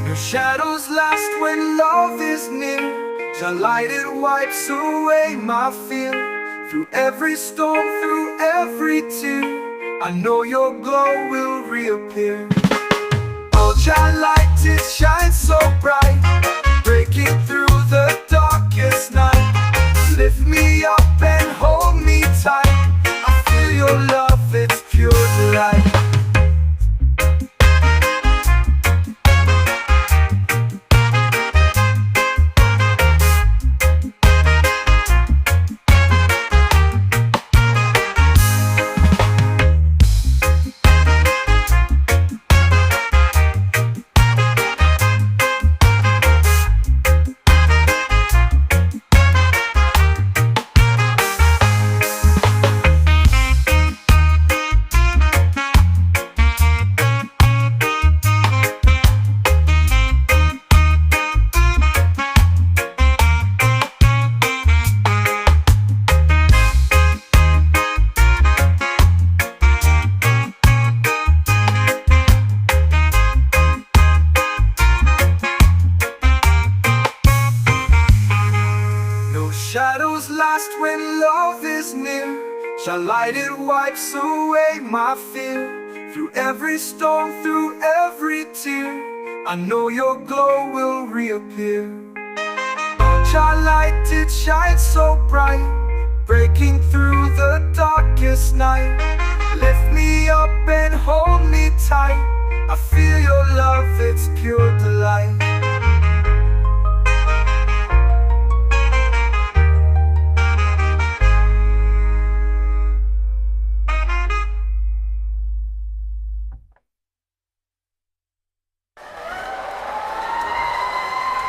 Your shadows last when love is near. Jah light, it wipes away my fear. Through every storm, through every tear, I know your glow will reappear. Oh, Jah light, it shines so bright, breaking through the darkest night. Lift me up and hold me tight. I feel your love, it's pure delight. Jah light, it wipes away my fear. Through every storm, through every tear, I know your glow will reappear. Jah light, it shines so bright, breaking through the darkest night. Lift me up and hold me tight. I feel your love, it's pure delight.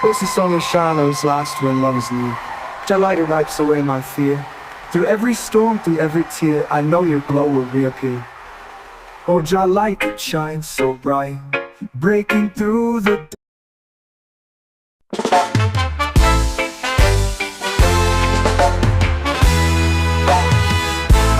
It's the song of shadows last when love is near. Jah light, it wipes away my fear. Through every storm, through every tear, I know your glow will reappear. Oh, Jah light, it shines so bright, breaking through the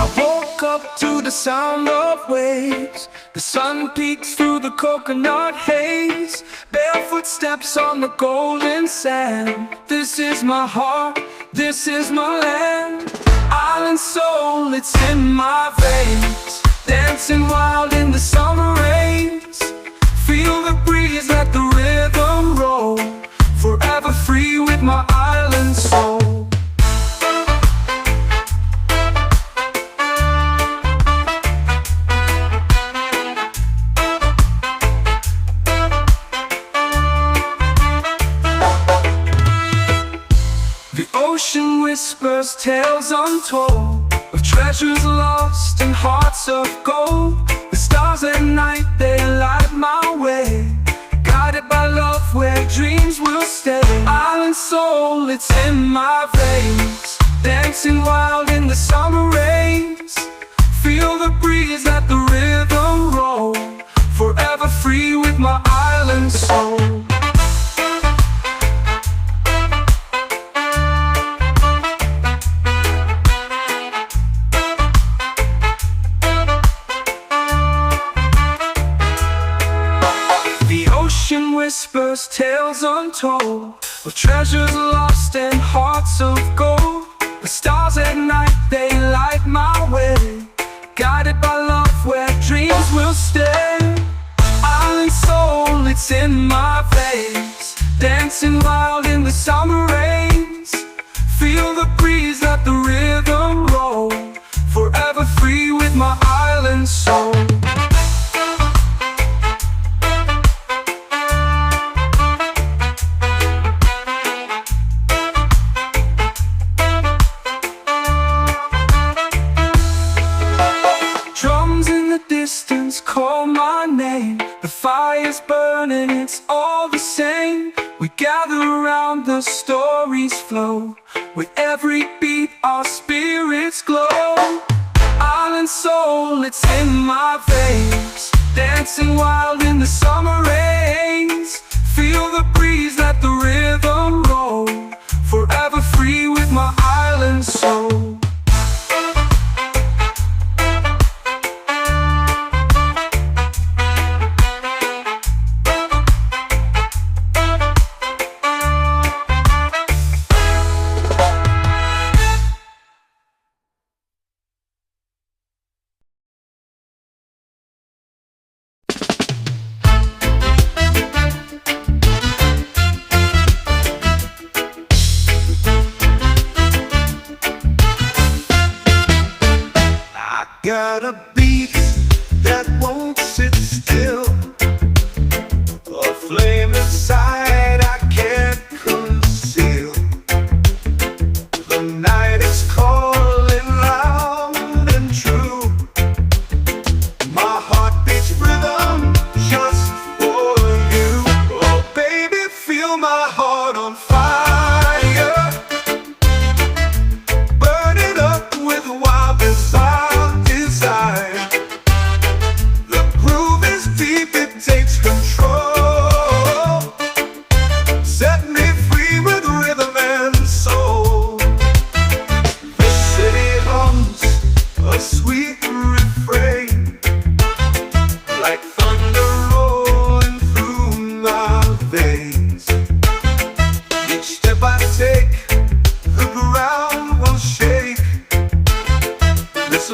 I woke up to the sound of waves. The sun peeks through the coconut haze. Barefoot steps on the golden sand. This is my heart, this is my land. Island soul, it's in my veins. Dancing wild in the summer rains. Feel the breeze, let the rhythm roll. Forever free with my island soul. The ocean whispers tales untold of treasures lost and hearts of gold. The stars at night, they light my way, guided by love where dreams will stay. Island soul, it's in my veins. Dancing wild in the summer rains. Feel the breeze, let the rhythm roll. Forever free with my island soul. Whispers tales untold of treasures lost and hearts of gold. The stars at night, they light my way, guided by love where dreams will stay. Island soul, it's in my veins. Dancing wild in the summer rains. Feel the breeze, let the rhythm roll. Forever free with my island soul. Call my name, the fire's burning, it's all the same. We gather around, the stories flow. With every beat our spirits glow. Island soul, it's in my veins. Dancing wild in the summer rains. Feel the breeze, let the rhythm roll. Forever free with my island soul. Got a beat that won't sit still, a flame inside I can't conceal. The night is calling loud and true. My heart beats rhythm just for you. Oh baby, feel my heart on fire, burning up with wild desire. The groove is deep, it takes control. Set me free with rhythm and soul. The city hums a sweet refrain, like thunder rolling through my veins. Each step I take, the ground will shake. This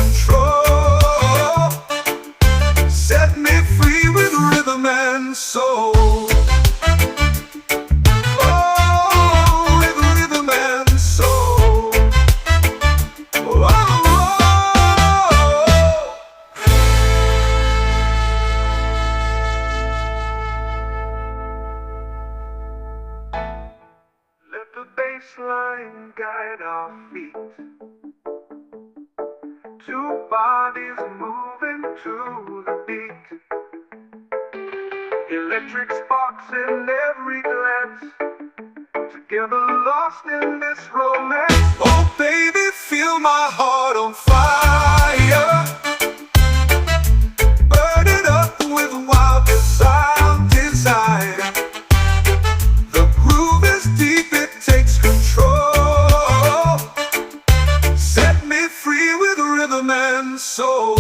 control. Set me free with rhythm and soul. Oh, with rhythm and soul. Oh, let the bassline guide our feet. Two bodies moving to the beat. Electric sparks in every glance. Together lost in this romance. Oh baby, feel my heart on fire. Burn it up with wild desire. The groove is deep, it takes control. Set me free with rhythm and soul.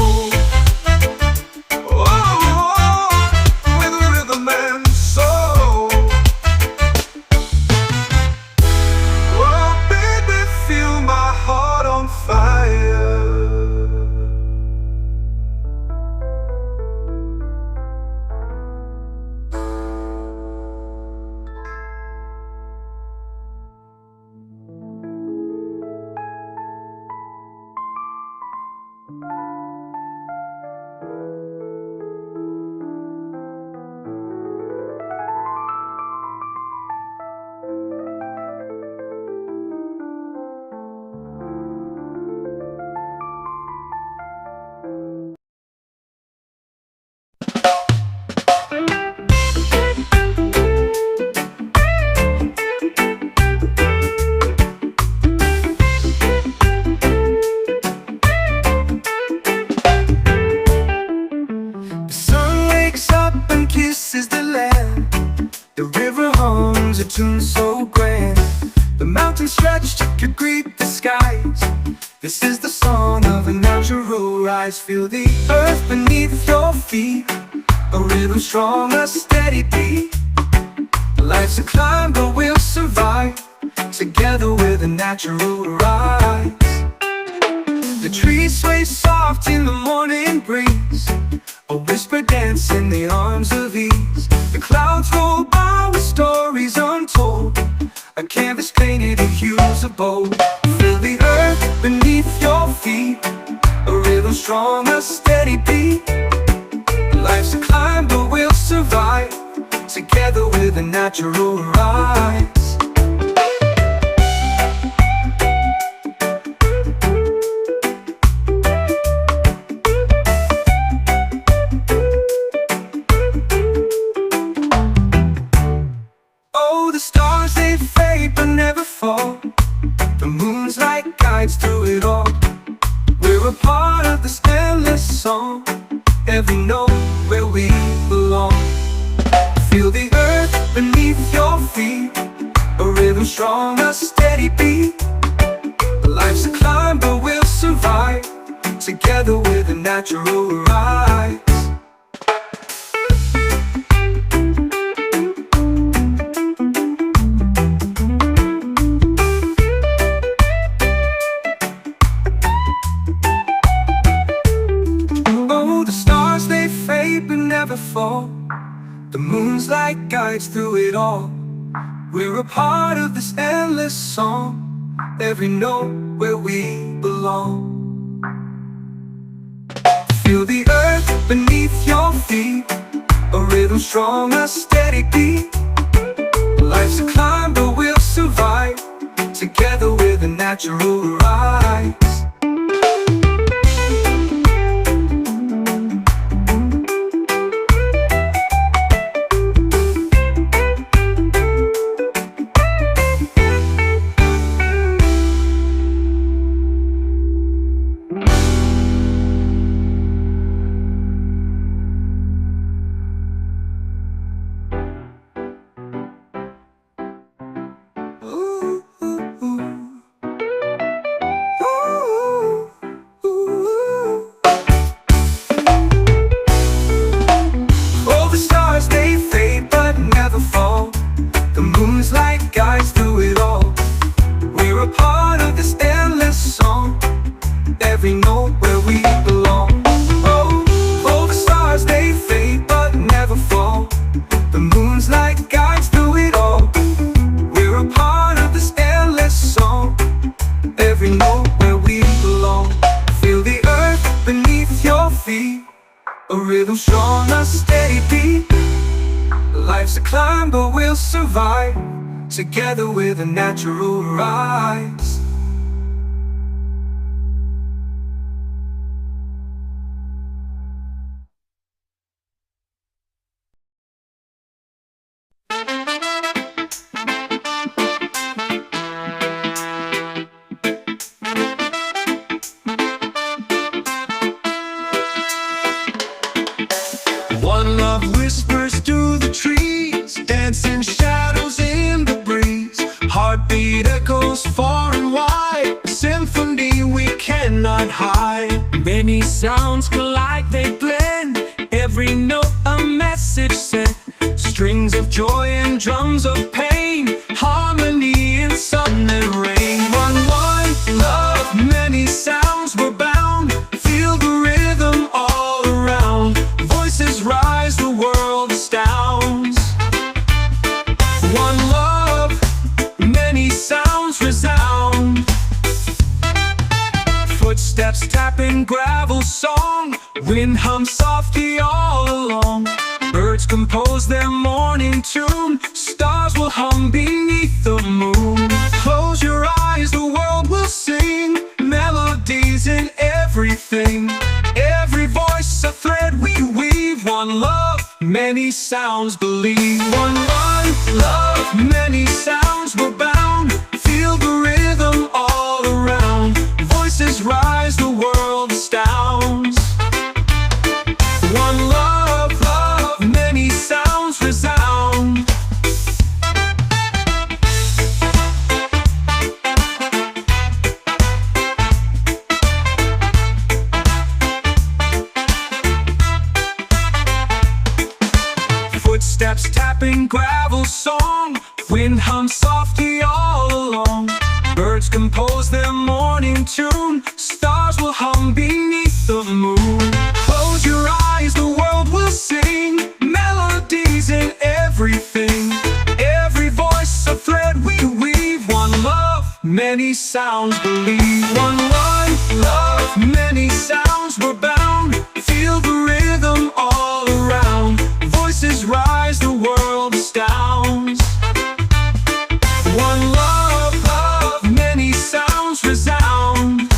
Oh, with rhythm and soul. Oh, baby, feel my heart on fire. The sun wakes up and kisses the land. The river hums a tune so grand. The mountains stretch to greet the skies. This is the song of a natural rise. Feel the earth beneath your feet. A rhythm strong, a steady beat. Life's a climb, but we'll survive. Together with a natural rise. The trees sway soft in the morning breeze. A whisper dance in the arms of ease. The clouds roll by with stories untold. A canvas painted in hues of bold. Feel the earth beneath your feet. A rhythm strong, a steady beat. Life's a climb, but we'll survive. Together with a natural rise. Oh, the stars, they fade but never fall. The moon's like guides through it all. We're a part of this endless song. Every note where we belong. Feel the earth beneath your feet. A rhythm strong, a steady beat. Life's a climb, but we'll survive. Together with a natural rise. Oh, the stars, they fade but never fall. The moon's like guides through it all. We're a part of this endless song. Every note where we belong. Feel the earth beneath your feet. A rhythm strong, a steady beat. Life's a climb, but we'll survive. Together with a natural rise. Ooh, ooh, ooh. Ooh. rhythm strong, a steady beat. Life's a climb, but we'll survive together with a natural rise. One love whispers through the trees, dancing shadows in the breeze. Heartbeat echoes far and wide, a symphony we cannot hide. Many sounds collide, they blend, every note a message sent. Strings of joy and drums of pain, harmony in sun and rain. One love, many sounds we're bound. Feel the rhythm all around. Voices rise, the world astounds. One love, many sounds resound. Footsteps tapping gravel song, wind hums softly all along. Birds compose their morning tune, stars will hum beneath the moon. Close your eyes, the world will sing, melodies in everything. Every voice a thread we weave. One love, many sounds believe. One love, many sounds we're bound. Feel the rhythm all around. Voices rise, the world astounds. One love, many sounds resound. Footsteps tapping gravel song, wind hums softly all along. Birds compose their morning tune, stars will hum beneath the moon. Close your eyes, the world will sing, melodies in everything. Every voice a thread we weave. One love, many sounds believe. One love, many sounds we're bound. Feel the rhythm all around. Voices rise, the world astounds. One love, many sounds resound.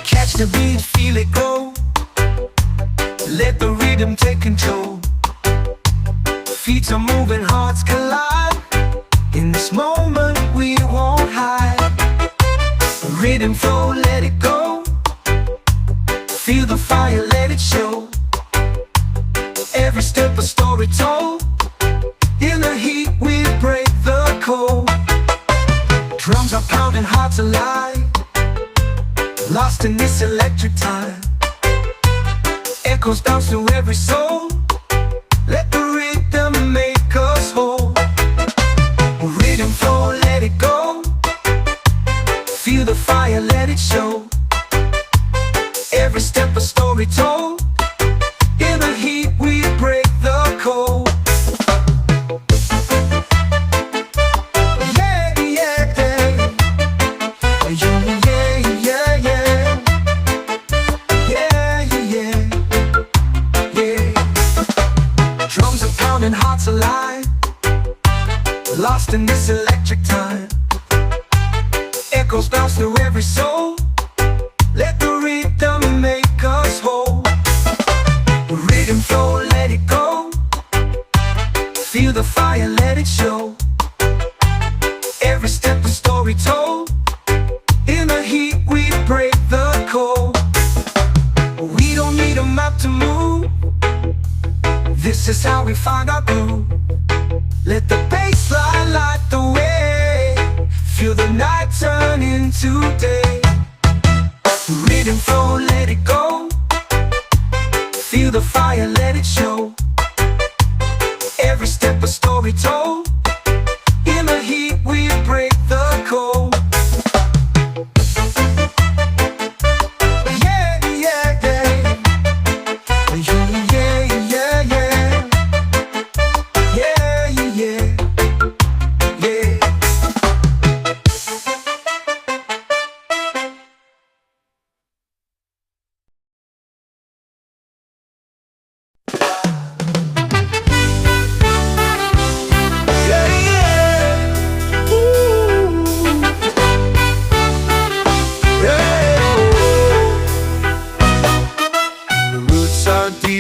Catch the beat, feel it go. Let the rhythm take control. Feet are moving, hearts collide. In this moment we won't hide. Rhythm flow, let it go. Feel the fire, let it show. Every step a story told. In the heat we break the cold. Drums are pounding, hearts alive. Lost in this electric time. Echoes bounce through every soul. Let the rhythm make us whole. Rhythm flow, let it go. Feel the fire, let it show. Every step a story told. In the heat we break the cold. Hearts alive, lost in this electric time. Echoes bounce through every soul. Let the rhythm make us whole. Rhythm flow, let it go. Feel the fire, let it show. Every step a story told. In the heat we break the cold. We don't need a map to move. This is how we find our groove. Let the bass line light the way. Feel the night turn into day. Rhythm flow, let it go.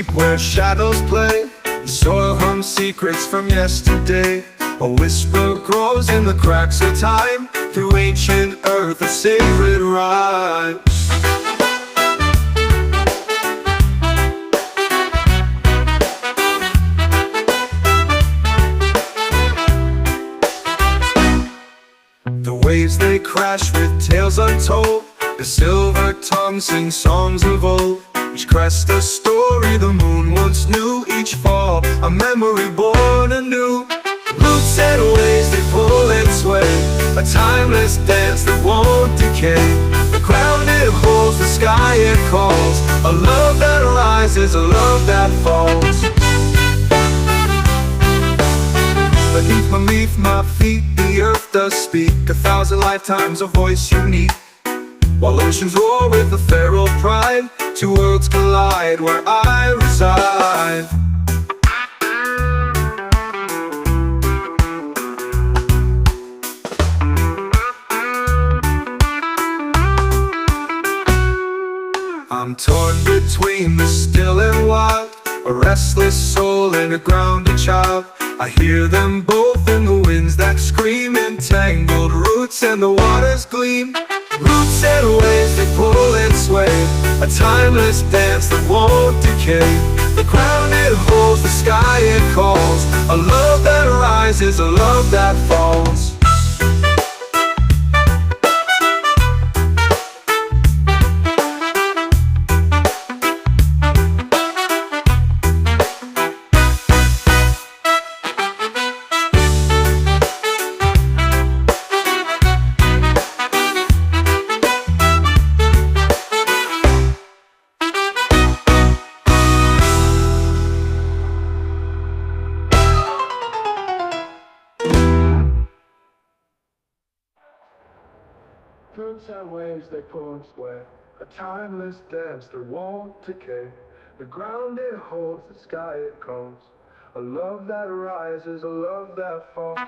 deep where shadows play. The soil hums secrets from yesterday. A whisper grows in the cracks of time. Through ancient earth, a sacred rhyme. The waves they crash with tales untold. The silver tongue sings songs of old, which crest a story the moon once knew. Each fall, a memory born anew. Roots and waves they pull and sway, a timeless dance that won't decay. The ground it holds, the sky it calls, a love that rises, a love that falls. Beneath my feet, the earth does speak. 1,000 lifetimes, a voice unique. While oceans roar with a feral pride, two worlds collide where I reside. I'm torn between the still and wild, a restless soul and a grounded child. I hear them both in the winds that scream, entangled roots and the waters gleam. Roots and waves they pull and sway, a timeless dance that won't decay. The ground it holds, the sky it calls, a love that rises, a love that falls. Roots and waves they pull and sway, a timeless dance that won't decay. The ground it holds, the sky it calls, a love that rises, a love that falls.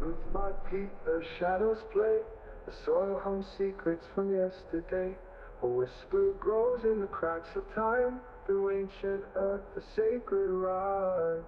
With my feet the shadows play, the soil hums secrets from yesterday. A whisper grows in the cracks of time, through ancient earth the sacred rhyme.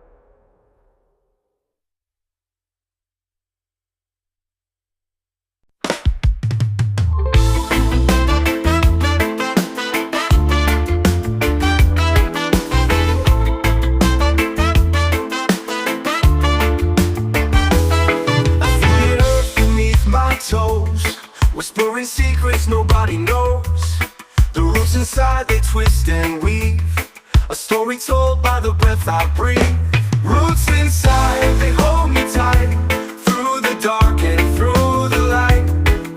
Whispering secrets nobody knows. The roots inside they twist and weave, a story told by the breath I breathe. Roots inside they hold me tight, through the dark and through the light.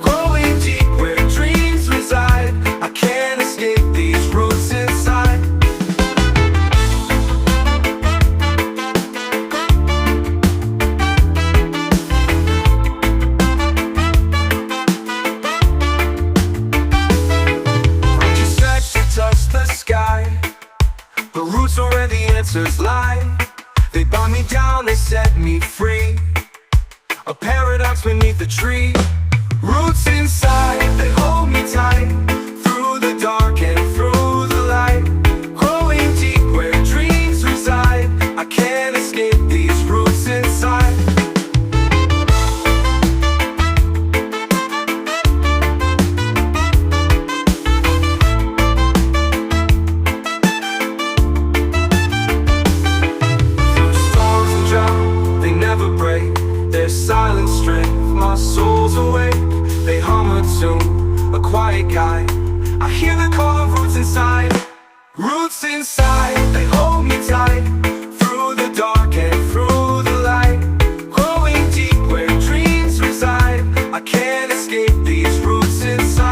Growing deep where dreams reside, I can't escape these roots inside. The roots are where the answers lie. They bind me down, they set me free, a paradox beneath the tree. Roots inside, they hold me tight, through the dark and through the light. Growing deep where dreams reside, I can't escape these roots inside. Silent strength, my soul's awake. They hum a tune, a quiet guide. I hear the call of roots inside. Roots inside, they hold me tight, through the dark and through the light. Growing deep where dreams reside, I can't escape these roots inside.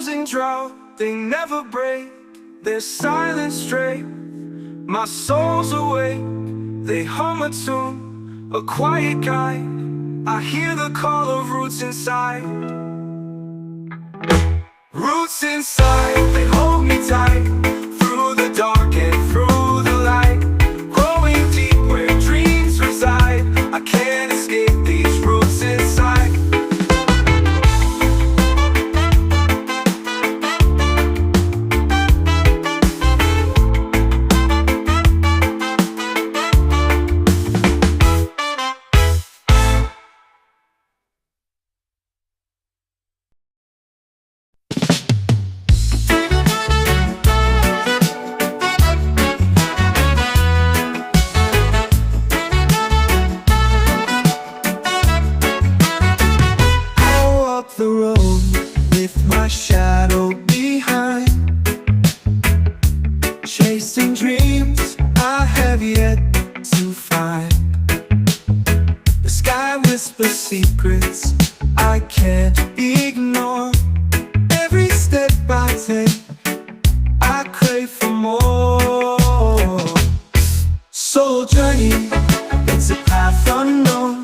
storms and drought, they never break. They're silent straight. My soul's awake. They hum a tune, a quiet guide. I hear the call of roots inside. Roots inside, they hold me tight. Through the dark and through the light. Growing deep where dreams reside. I can't escape these roots inside. The road with my shadow behind, chasing dreams I have yet to find. The sky whispers secrets I can't ignore. Every step I take, I crave for more. Soul journey, it's a path unknown.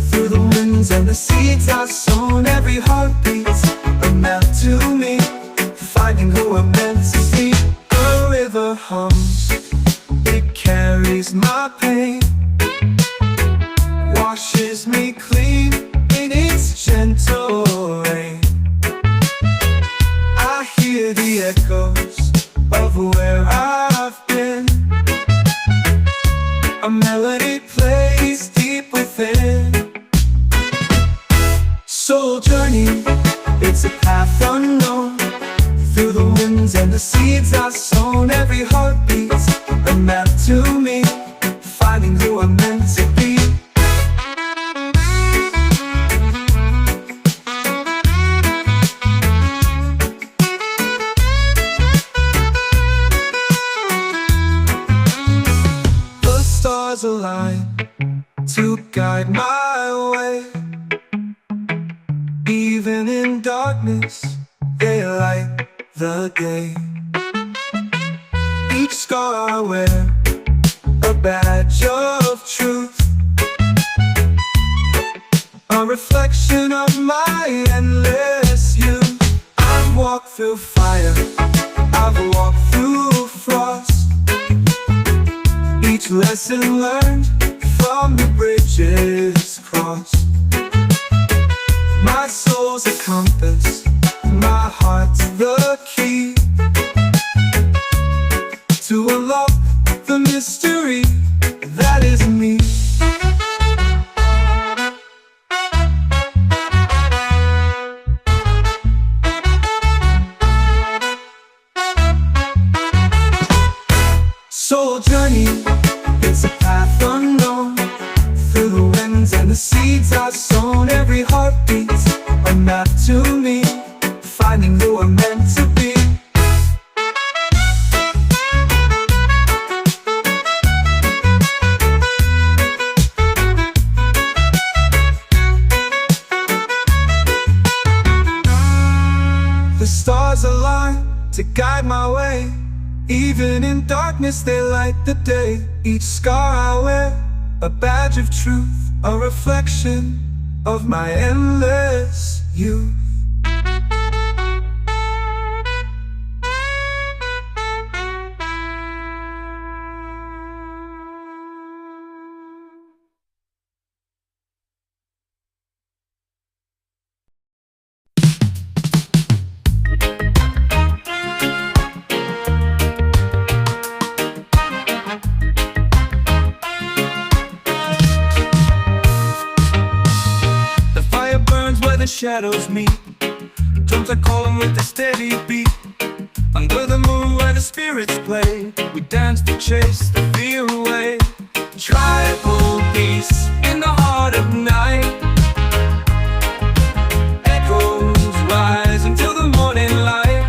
Through the winds and the seeds I've sown, every heartbeat's a map to me, finding who I'm meant to be. The river hums, it carries my pain, washes me clean in its gentle rain. I hear the echoes of where I've been. A melody plays deep within. Soul journey, it's a path unknown. Through the winds and the seeds I've sown, every heartbeat's a map to me, finding who I'm meant to be. The stars align to guide my way. Even in darkness, they light the day. Each scar I wear, a badge of truth, a reflection of my endless youth. I've walked through fire, I've walked through frost. Each lesson learned from the bridges crossed. My soul's a compass, my heart's the key to unlock the mystery that is me. Soul journey, it's a path unknown. Through the winds and the seeds I've sown, every heartbeat's a map to me, finding who I'm meant to be. The stars align to guide my way. Even in darkness they light the day. Each scar I wear, a badge of truth, a reflection of my endless youth. The shadows meet, drums are calling with a steady beat. Under the moon where the spirits play, we dance to chase the fear away. Tribal peace in the heart of night. Echoes rise until the morning light.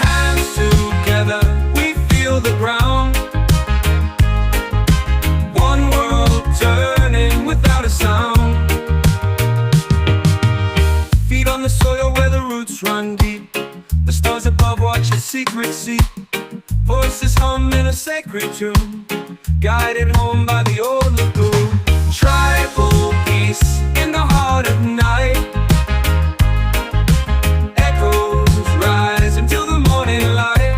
Hands together, we feel the ground. One world turning without a sound. On the soil The stars above watch a secret sea. Voices hum in a sacred tune, guided home by the old lagoon. Tribal peace in the heart of night. Echoes rise until the morning light.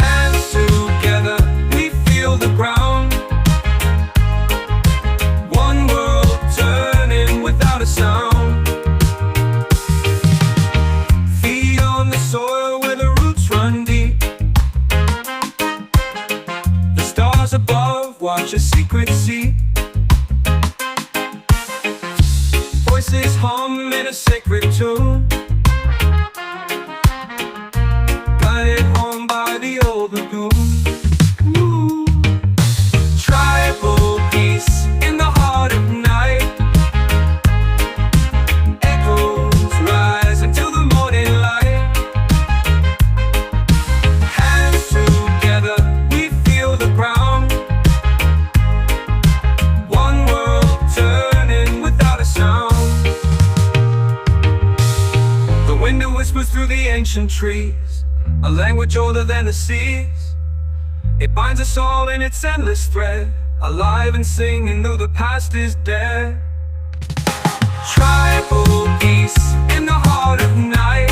Hands together, we feel the ground. One world turning without a sound. Feet on the soil where the roots run deep. The stars above watch a secret sea. Voices hum in a sacred tune, guided home by the old lagoon. Ooh. Tribal peace in the heart of night. Echoes rise until the morning light. Hands together, we feel the ground. One world turning without a sound. The wind whispers through the ancient trees, a language older than the seas. It binds us all in its endless thread, alive and singing though the past is dead. Tribal peace in the heart of night.